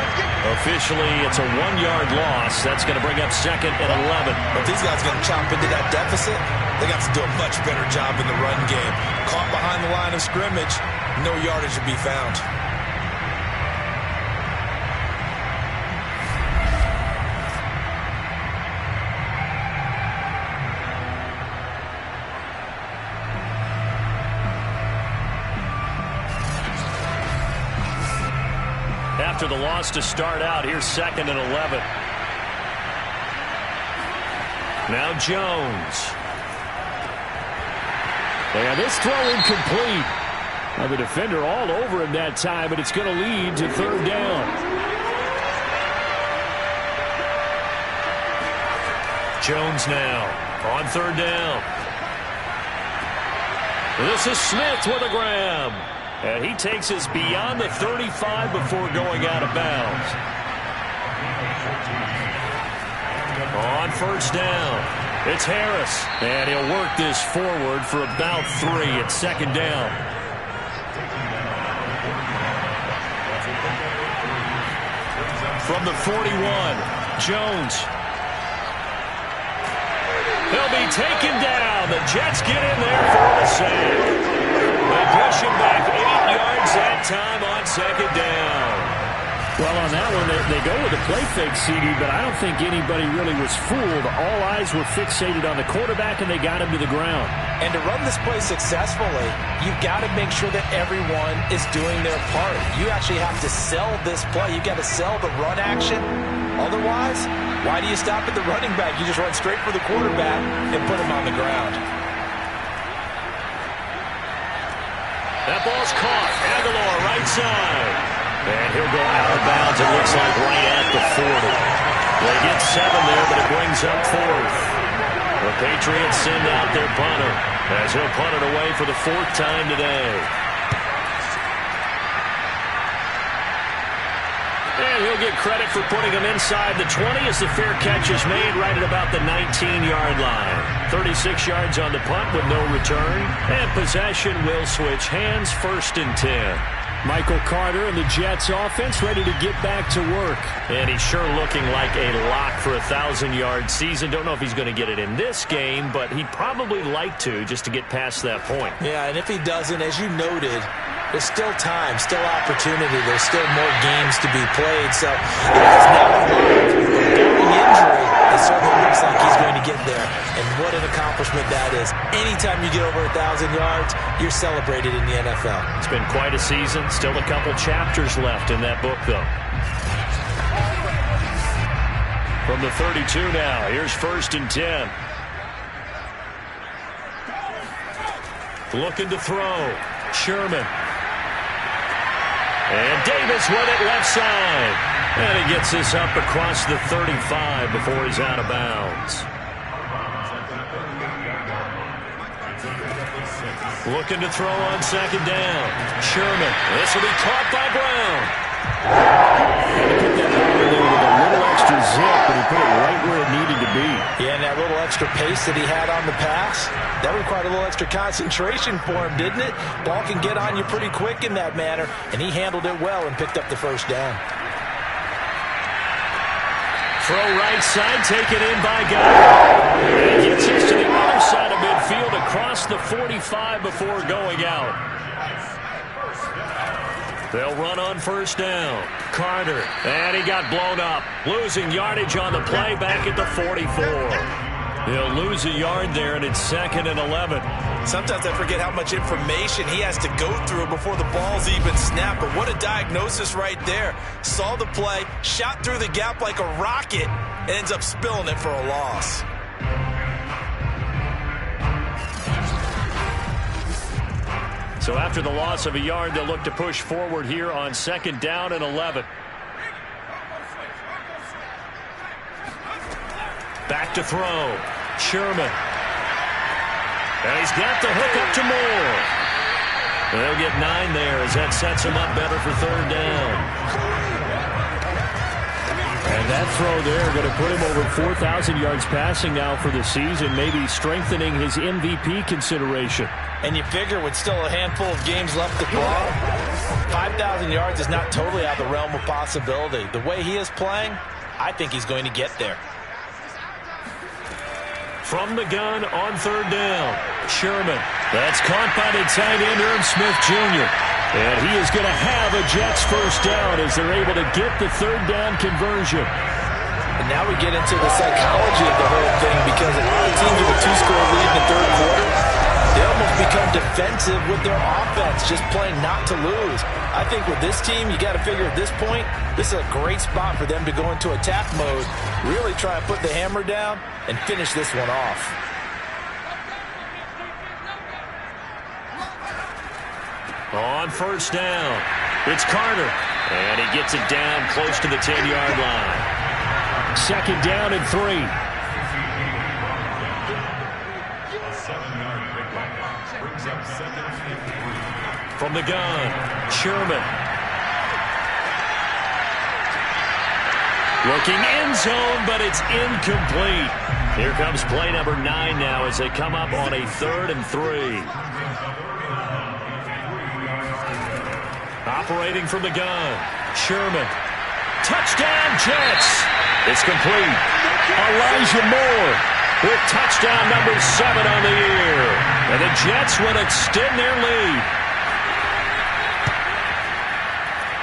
Officially, it's a 1-yard loss. That's going to bring up 2nd and 11. If these guys are going to chop into that deficit, they got to do a much better job in the run game. Caught behind the line of scrimmage, no yardage to be found. After the loss to start out, here's 2nd and 11. Now Jones. And this throw incomplete. Now the defender all over him that time, but it's going to lead to 3rd down. Jones now on 3rd down. This is Smith with a grab. And he takes us beyond the 35 before going out of bounds. On 1st down, it's Harris. And he'll work this forward for about 3 at 2nd down. From the 41, Jones. He'll be taken down. The Jets get in there for the sack. They push him back 8 yards that time on 2nd down. Well, on that one, they go with a play fake, CD, but I don't think anybody really was fooled. All eyes were fixated on the quarterback, and they got him to the ground. And to run this play successfully, you've got to make sure that everyone is doing their part. You actually have to sell this play. You've got to sell the run action. Otherwise, why do you stop at the running back? You just run straight for the quarterback and put him on the ground. That ball's caught. Aguilar, right side. And he'll go out of bounds, it looks like, right at the 40. They get 7 there, but it brings up 4th. A Patriots send out their punter as he'll punt it away for the 4th time today. And he'll get credit for putting him inside the 20 as the fair catch is made right at about the 19-yard line. 36 yards on the punt with no return. And possession will switch hands, 1st and 10. Michael Carter and the Jets offense ready to get back to work. And he's sure looking like a lock for a 1,000-yard season. Don't know if he's going to get it in this game, but he'd probably like to just to get past that point. Yeah, and if he doesn't, as you noted, there's still time, still opportunity. There's still more games to be played. So it is now alive with a barring injury. It certainly looks like he's going to get there. And what an accomplishment that is. Anytime you get over 1,000 yards, you're celebrated in the NFL. It's been quite a season. Still a couple chapters left in that book, though. From the 32 now, here's 1st and 10. Looking to throw. Sherman. And Davis with it left side. And he gets this up across the 35 before he's out of bounds. Looking to throw on 2nd down. Sherman. This will be caught by Brown. Had to put that ball in there with a little extra zip, but he put it right where it needed to be. Yeah, and that little extra pace that he had on the pass, that required a little extra concentration for him, didn't it? Ball can get on you pretty quick in that manner, and he handled it well and picked up the 1st down. Throw right side, taken in by Goddard. And he gets us to the other side of midfield across the 45 before going out. They'll run on 1st down. Carter, and he got blown up. Losing yardage on the play back at the 44. He'll lose a yard there, and it's 2nd and 11. Sometimes I forget how much information he has to go through before the ball's even snapped. But what a diagnosis right there. Saw the play, shot through the gap like a rocket, and ends up spilling it for a loss. So after the loss of a yard, they'll look to push forward here on 2nd down and 11. Back to throw. Sherman. And he's got the hook up to Moore. They'll get 9 there as that sets him up better for 3rd down. And that throw there going to put him over 4,000 yards passing now for the season, maybe strengthening his MVP consideration. And you figure with still a handful of games left to play, 5,000 yards is not totally out of the realm of possibility. The way he is playing, I think he's going to get there. From the gun on 3rd down. Sherman. That's caught by the tight end, Irv Smith Jr. And he is going to have a Jets 1st down as they're able to get the 3rd down conversion. And now we get into the psychology of the whole thing, because a lot of teams with a 2-score lead in the 3rd quarter, they almost become defensive with their offense, just playing not to lose. I think with this team, you got to figure at this point, this is a great spot for them to go into attack mode, really try and put the hammer down and finish this one off. On 1st down, it's Carter. And he gets it down close to the 10-yard line. 2nd down and 3. From the gun, Sherman. Looking end zone, but it's incomplete. Here comes play number 9 now as they come up on a 3rd and 3. Operating from the gun, Sherman. Touchdown, Jets. It's complete. Elijah Moore with touchdown number 7 on the year. And the Jets will extend their lead.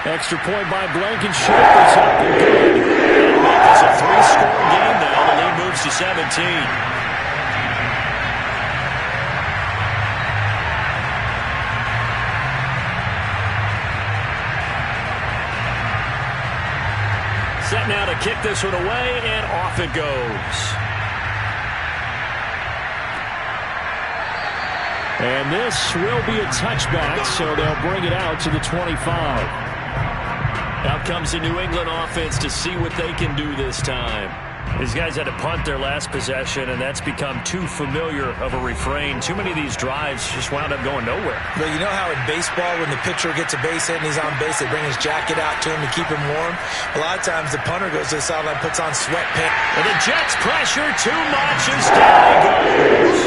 Extra point by Blankenship is up and good. It's a 3-score game now. The lead moves to 17. Set now to kick this one away, and off it goes. And this will be a touchback, so they'll bring it out to the 25. Out comes the New England offense to see what they can do this time. These guys had to punt their last possession, and that's become too familiar of a refrain. Too many of these drives just wound up going nowhere. But you know how in baseball, when the pitcher gets a base hit and he's on base, they bring his jacket out to him to keep him warm? A lot of times the punter goes to the sideline, puts on sweatpants. And the Jets pressure too much as down he goes.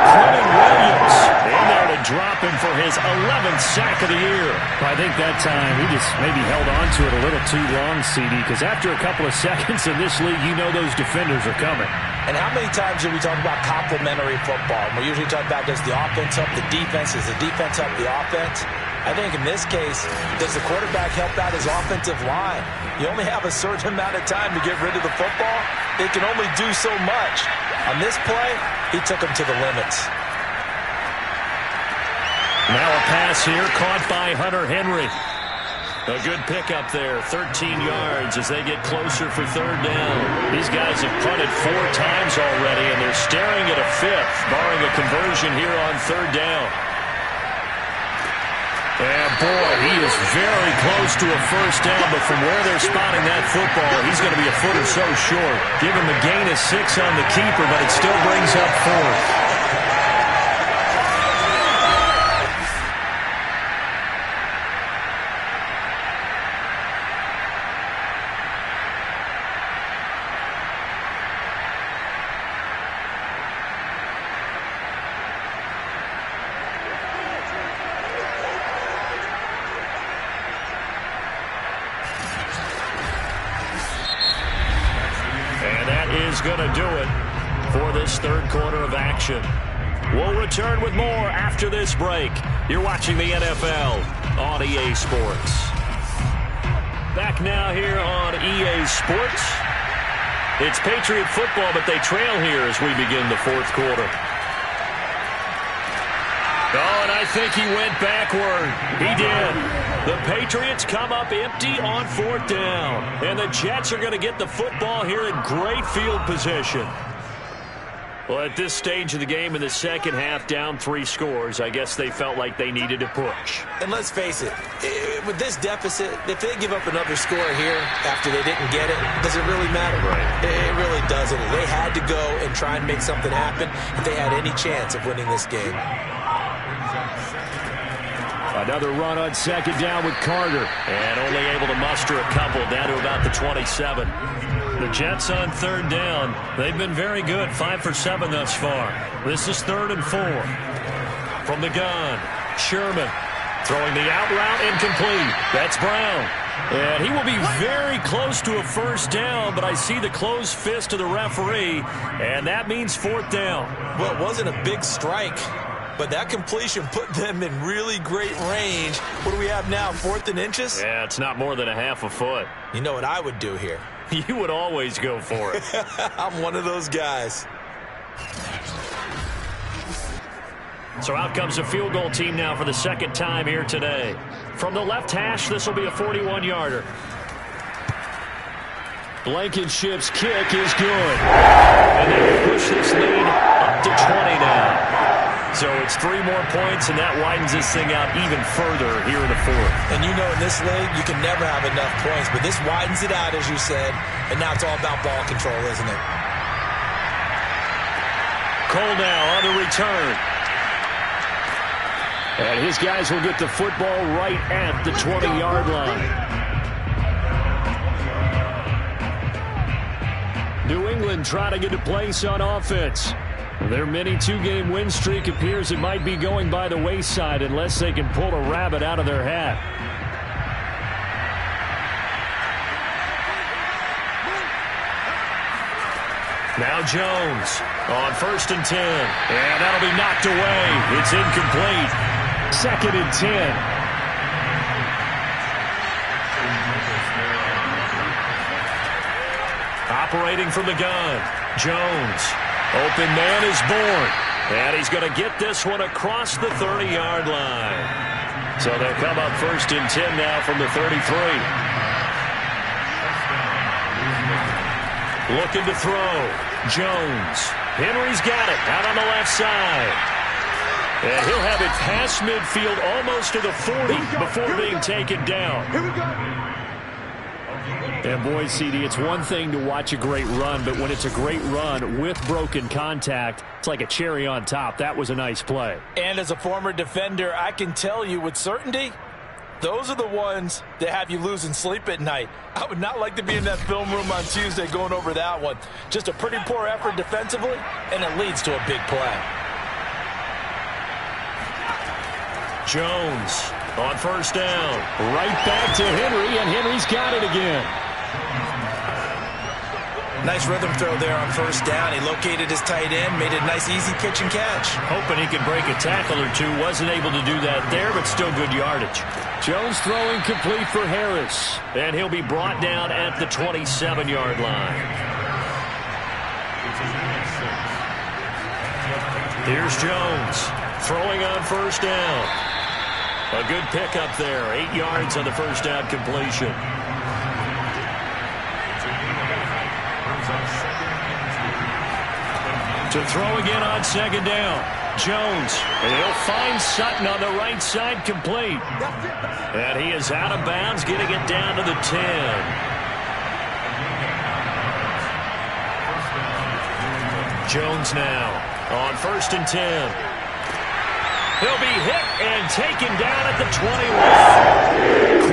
Quentin Williams in there to drop him for his 11th sack of the year. I think that time he just maybe held on to it a little too long, CD, because after a couple of seconds in this league, you know those defenders are coming. And how many times do we talk about complementary football? We usually talk about, does the offense help the defense? Does the defense help the offense? I think in this case, does the quarterback help out his offensive line? You only have a certain amount of time to get rid of the football. They can only do so much. On this play, he took him to the limits. Now a pass here caught by Hunter Henry. A good pickup there, 13 yards as they get closer for third down. These guys have punted 4 times already, and they're staring at a 5th, barring a conversion here on third down. And boy, he is very close to a first down, but from where they're spotting that football, he's going to be a foot or so short. Give him a gain of 6 on the keeper, but it still brings up 4th. Going to do it for this third quarter of action. We'll return with more after this break. You're watching the NFL on EA Sports. Back now here on EA Sports. It's Patriot football, but they trail here as we begin the fourth quarter. Oh, and I think he went backward. He did. The Patriots come up empty on fourth down. And the Jets are going to get the football here in great field position. Well, at this stage of the game in the second half, down 3 scores, I guess they felt like they needed to push. And let's face it, with this deficit, if they give up another score here after they didn't get it, does it really matter? Right. It really doesn't. They had to go and try and make something happen if they had any chance of winning this game. Another run on second down with Carter. And only able to muster a couple down to about the 27. The Jets on third down. They've been very good, 5 for 7 thus far. This is 3rd and 4. From the gun, Sherman throwing the out route incomplete. That's Brown. And he will be very close to a first down, but I see the closed fist of the referee, and that means 4th down. Well, it wasn't a big strike, but that completion put them in really great range. What do we have now, 4th and inches? Yeah, it's not more than a half a foot. You know what I would do here? You would always go for it. I'm one of those guys. So out comes a field goal team now for the second time here today. From the left hash, this will be a 41-yarder. Blankenship's kick is good. And they push this lead up to 20 now. So it's 3 more points, and that widens this thing out even further here in the fourth. And you know in this league, you can never have enough points, but this widens it out, as you said, and now it's all about ball control, isn't it? Cole now on the return. And his guys will get the football right at the 20-yard line. New England trying to get a place on offense. Their mini 2-game win streak appears it might be going by the wayside unless they can pull a rabbit out of their hat. Now Jones on 1st and 10. And that'll be knocked away. It's incomplete. 2nd and 10. Operating from the gun. Jones. Open man is born. And he's going to get this one across the 30-yard line. So they'll come up 1st and 10 now from the 33. Looking to throw. Jones. Henry's got it out on the left side. And he'll have it past midfield almost to the 40 before being taken down. Here we go. And boy, CD, it's one thing to watch a great run, but when it's a great run with broken contact, it's like a cherry on top. That was a nice play. And as a former defender, I can tell you with certainty, those are the ones that have you losing sleep at night. I would not like to be in that film room on Tuesday going over that one. Just a pretty poor effort defensively, and it leads to a big play. Jones on first down. Right back to Henry, and Henry's got it again. Nice rhythm throw there on first down. He located his tight end, made it a nice, easy pitch and catch. Hoping he could break a tackle or two. Wasn't able to do that there, but still good yardage. Jones throwing complete for Harris. And he'll be brought down at the 27-yard line. Here's Jones throwing on first down. A good pickup there. 8 yards on the first down completion. To throw again on second down. Jones, and he'll find Sutton on the right side, complete. And he is out of bounds, getting it down to the 10. Jones now on first and 10. He'll be hit and taken down at the 21.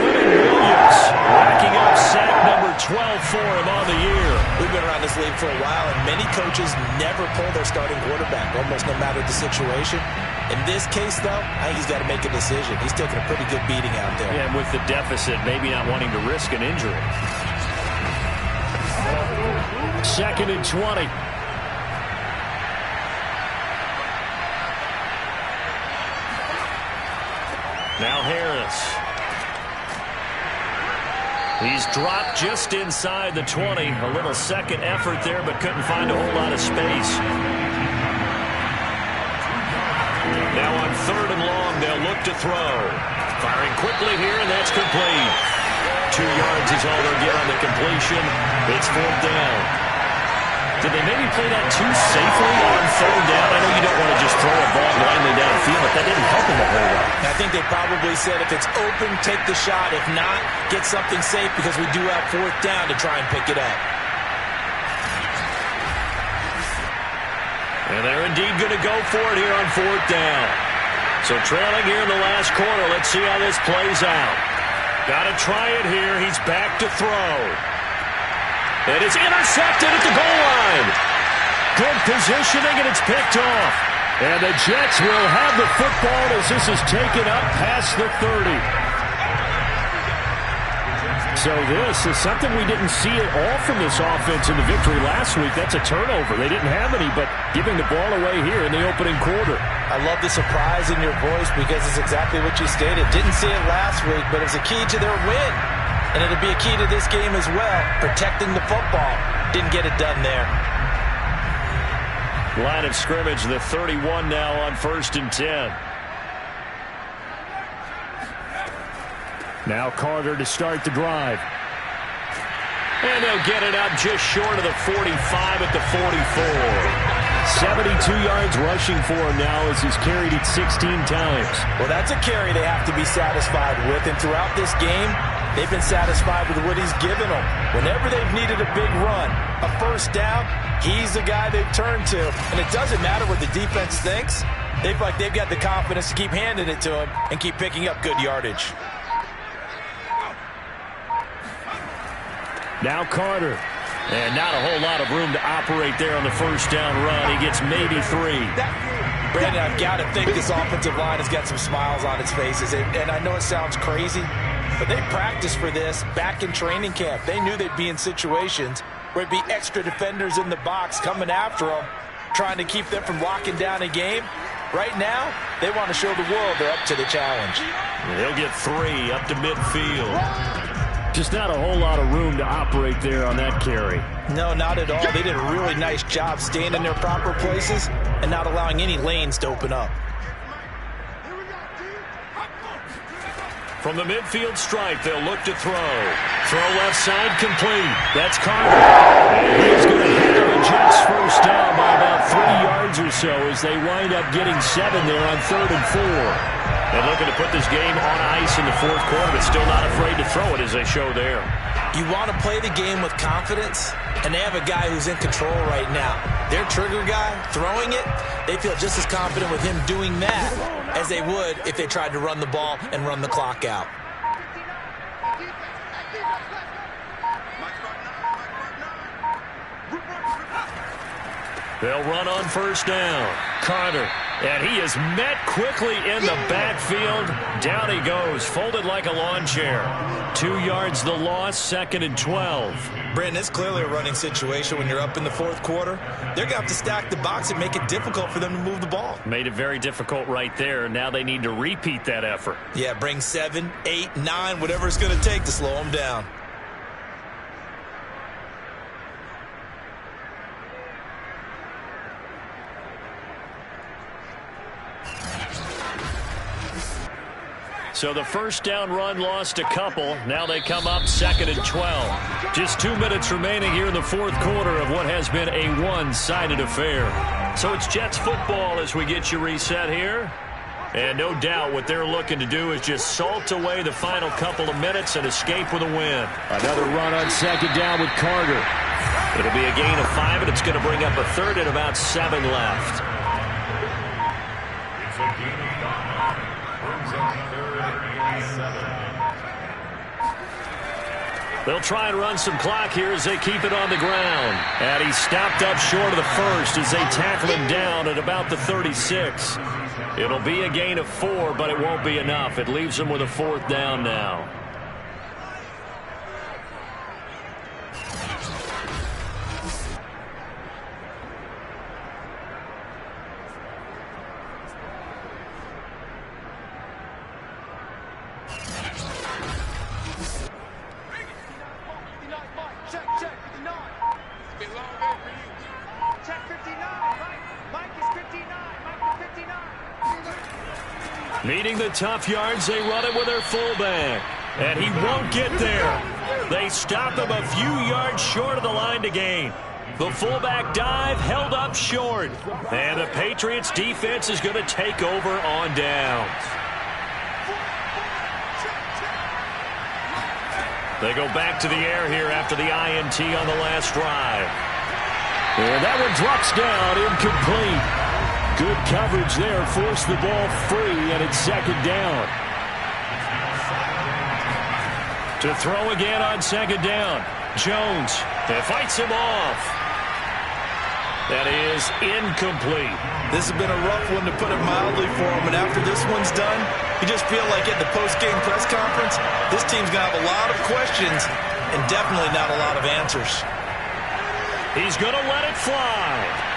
Quentin Williams racking up sack number 12 for him on the year. We've been around this league for a while, and many coaches never pull their starting quarterback, almost no matter the situation. In this case, though, I think he's got to make a decision. He's taking a pretty good beating out there. Yeah, and with the deficit, maybe not wanting to risk an injury. Second and 20. Now Harris. He's dropped just inside the 20. A little second effort there, but couldn't find a whole lot of space. Now on third and long, they'll look to throw. Firing quickly here, and that's complete. 2 yards is all they'll get on the completion. It's fourth down. Did they maybe play that too safely on third down? I know you don't want to just throw a ball blindly downfield, but that didn't help them a whole lot. I think they probably said if it's open, take the shot. If not, get something safe because we do have fourth down to try and pick it up. And they're indeed going to go for it here on fourth down. So trailing here in the last quarter. Let's see how this plays out. Got to try it here. He's back to throw. And it's intercepted at the goal line. Good positioning, and it's picked off. And the Jets will have the football as this is taken up past the 30. So this is something we didn't see at all from this offense in the victory last week. That's a turnover. They didn't have any, but giving the ball away here in the opening quarter. I love the surprise in your voice because it's exactly what you stated. Didn't see it last week, but it was a key to their win. And it'll be a key to this game as well, protecting the football. Didn't get it done there. Line of scrimmage, the 31 now on first and 10. Now Carter to start the drive. And they'll get it out just short of the 45 at the 44. 72 yards rushing for him now as he's carried it 16 times. Well, that's a carry they have to be satisfied with. And throughout this game, they've been satisfied with what he's given them. Whenever they've needed a big run, a first down, he's the guy they've turned to. And it doesn't matter what the defense thinks. They feel like they've got the confidence to keep handing it to him and keep picking up good yardage. Now Carter. And not a whole lot of room to operate there on the first down run. He gets maybe 3. Brandon, I've got to think this offensive line has got some smiles on its faces. And I know it sounds crazy, but they practiced for this back in training camp. They knew they'd be in situations where it'd be extra defenders in the box coming after them, trying to keep them from locking down a game. Right now, they want to show the world they're up to the challenge. They'll get 3 up to midfield. Just not a whole lot of room to operate there on that carry. No, not at all. They did a really nice job staying in their proper places and not allowing any lanes to open up. From the midfield stripe, they'll look to throw. Throw left side complete. That's Carter. And he's going to handle the Jets first down by about 3 yards or so as they wind up getting 7 there on third and 4. And looking to put this game on ice in the fourth quarter, but still not afraid to throw it as they show there. You want to play the game with confidence, and they have a guy who's in control right now. Their trigger guy, throwing it, they feel just as confident with him doing that as they would if they tried to run the ball and run the clock out. They'll run on first down. Carter, and he is met quickly in the backfield. Down he goes, folded like a lawn chair. 2 yards the loss, 2nd and 12. Brandon, it's clearly a running situation when you're up in the fourth quarter. They're going to have to stack the box and make it difficult for them to move the ball. Made it very difficult right there. Now they need to repeat that effort. Yeah, bring 7, 8, 9, whatever it's going to take to slow them down. So the first down run lost a couple. Now they come up 2nd and 12. Just 2 minutes remaining here in the fourth quarter of what has been a one-sided affair. So it's Jets football as we get you reset here. And no doubt what they're looking to do is just salt away the final couple of minutes and escape with a win. Another run on 2nd down with Carter. It'll be a gain of 5, and it's going to bring up a 3rd and about 7 left. They'll try and run some clock here as they keep it on the ground. And he's stopped up short of the first as they tackle him down at about the 36. It'll be a gain of 4, but it won't be enough. It leaves them with a 4th down now. Needing the tough yards, they run it with their fullback. And he won't get there. They stop him a few yards short of the line to gain. The fullback dive held up short. And the Patriots defense is going to take over on downs. They go back to the air here after the INT on the last drive. And that one drops down, incomplete. Good coverage there, forced the ball free, and it's 2nd down. To throw again on 2nd down. Jones fights him off. That is incomplete. This has been a rough one, to put it mildly, for him. And after this one's done, you just feel like at the post-game press conference, this team's going to have a lot of questions and definitely not a lot of answers. He's going to let it fly.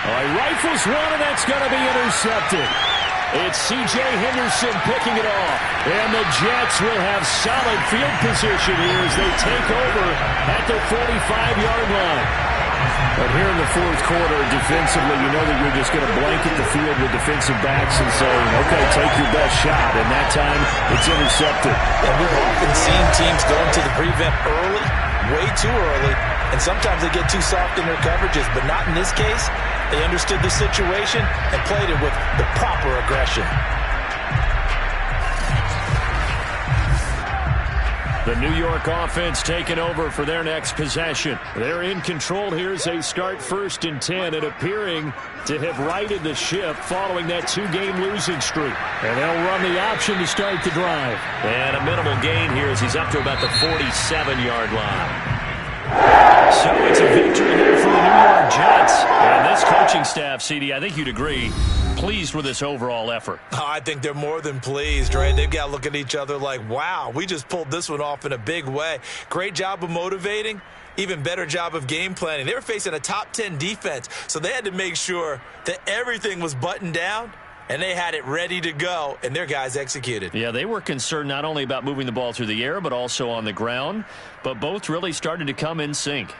He rifles one, and that's going to be intercepted. It's C.J. Henderson picking it off. And the Jets will have solid field position here as they take over at the 45-yard line. But here in the fourth quarter, defensively, you know that you're just going to blanket the field with defensive backs and say, okay, take your best shot. And that time, it's intercepted. And we've often seen teams going to the prevent early, way too early, and sometimes they get too soft in their coverages, but not in this case. They understood the situation and played it with the proper aggression. The New York offense taking over for their next possession. They're in control here as they start 1st and 10 and appearing to have righted the ship following that 2-game losing streak. And they'll run the option to start the drive. And a minimal gain here as he's up to about the 47-yard line. So it's a victory here for the New York Jets. And this coaching staff, CD, I think you'd agree, pleased with this overall effort. Oh, I think they're more than pleased, right? They've got to look at each other like, wow, we just pulled this one off in a big way. Great job of motivating. Even better job of game planning. They were facing a top 10 defense, so they had to make sure that everything was buttoned down, and they had it ready to go, and their guys executed. Yeah, they were concerned not only about moving the ball through the air, but also on the ground, but both really started to come in sync.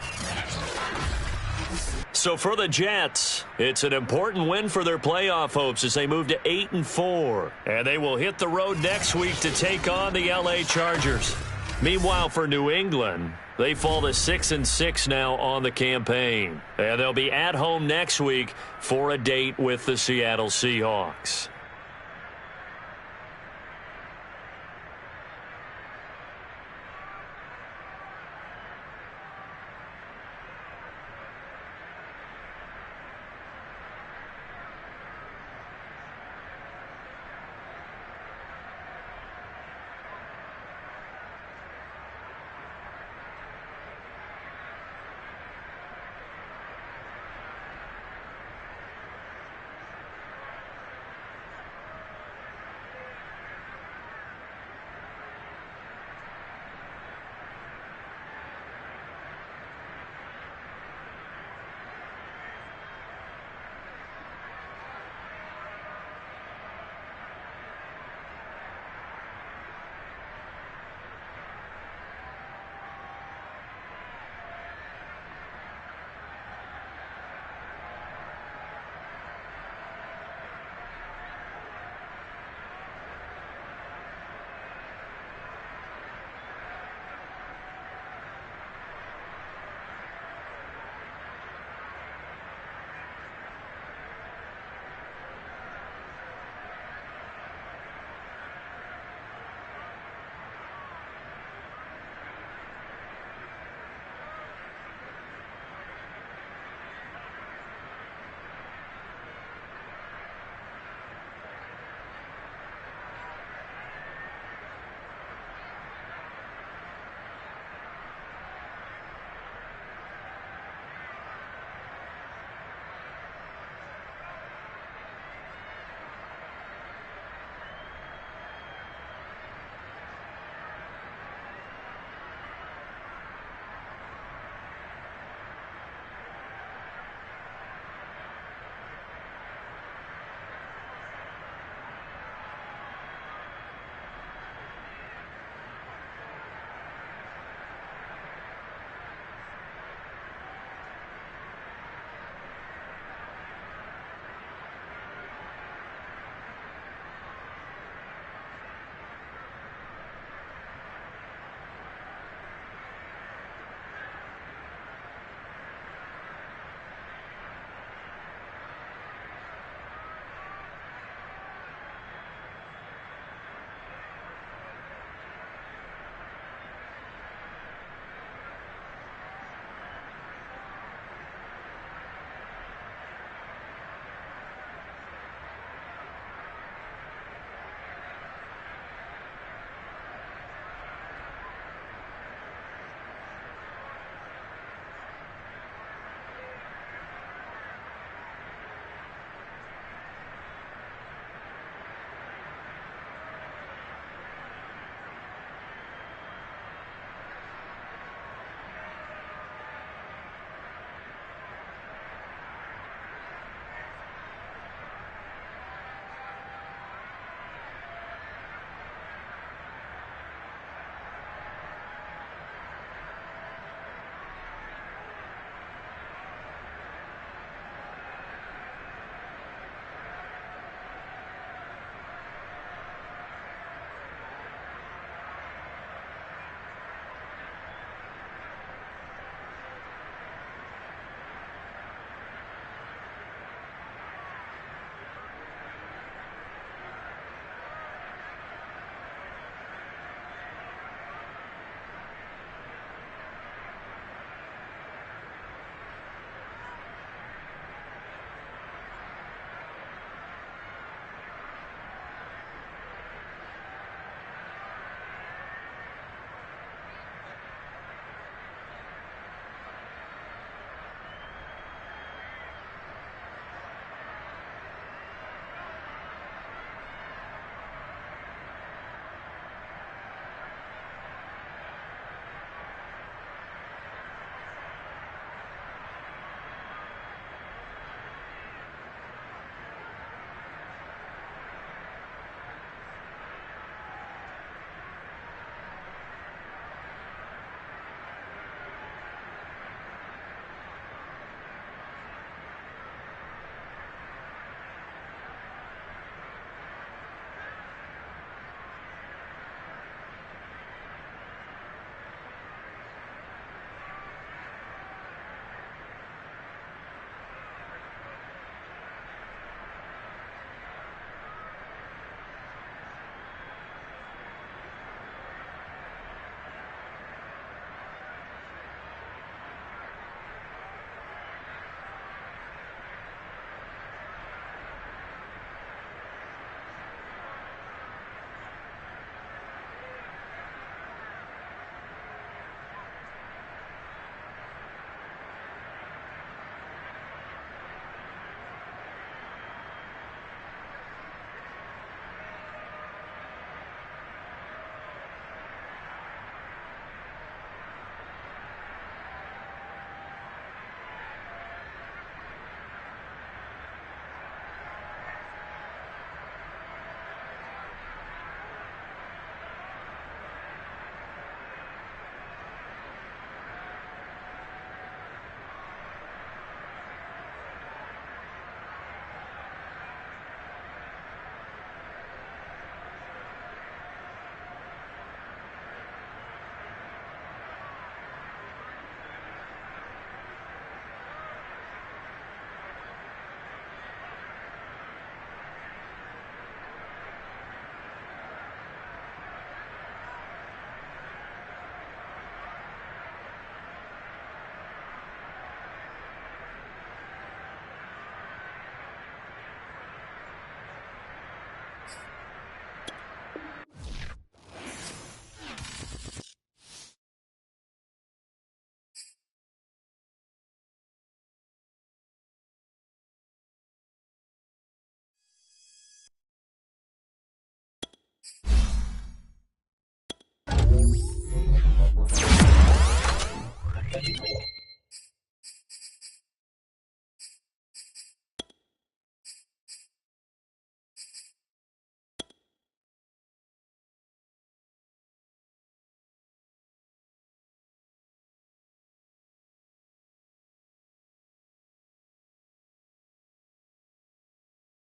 So for the Jets, it's an important win for their playoff hopes as they move to 8-4. And they will hit the road next week to take on the LA Chargers. Meanwhile, for New England, they fall to 6-6 now on the campaign. And they'll be at home next week for a date with the Seattle Seahawks.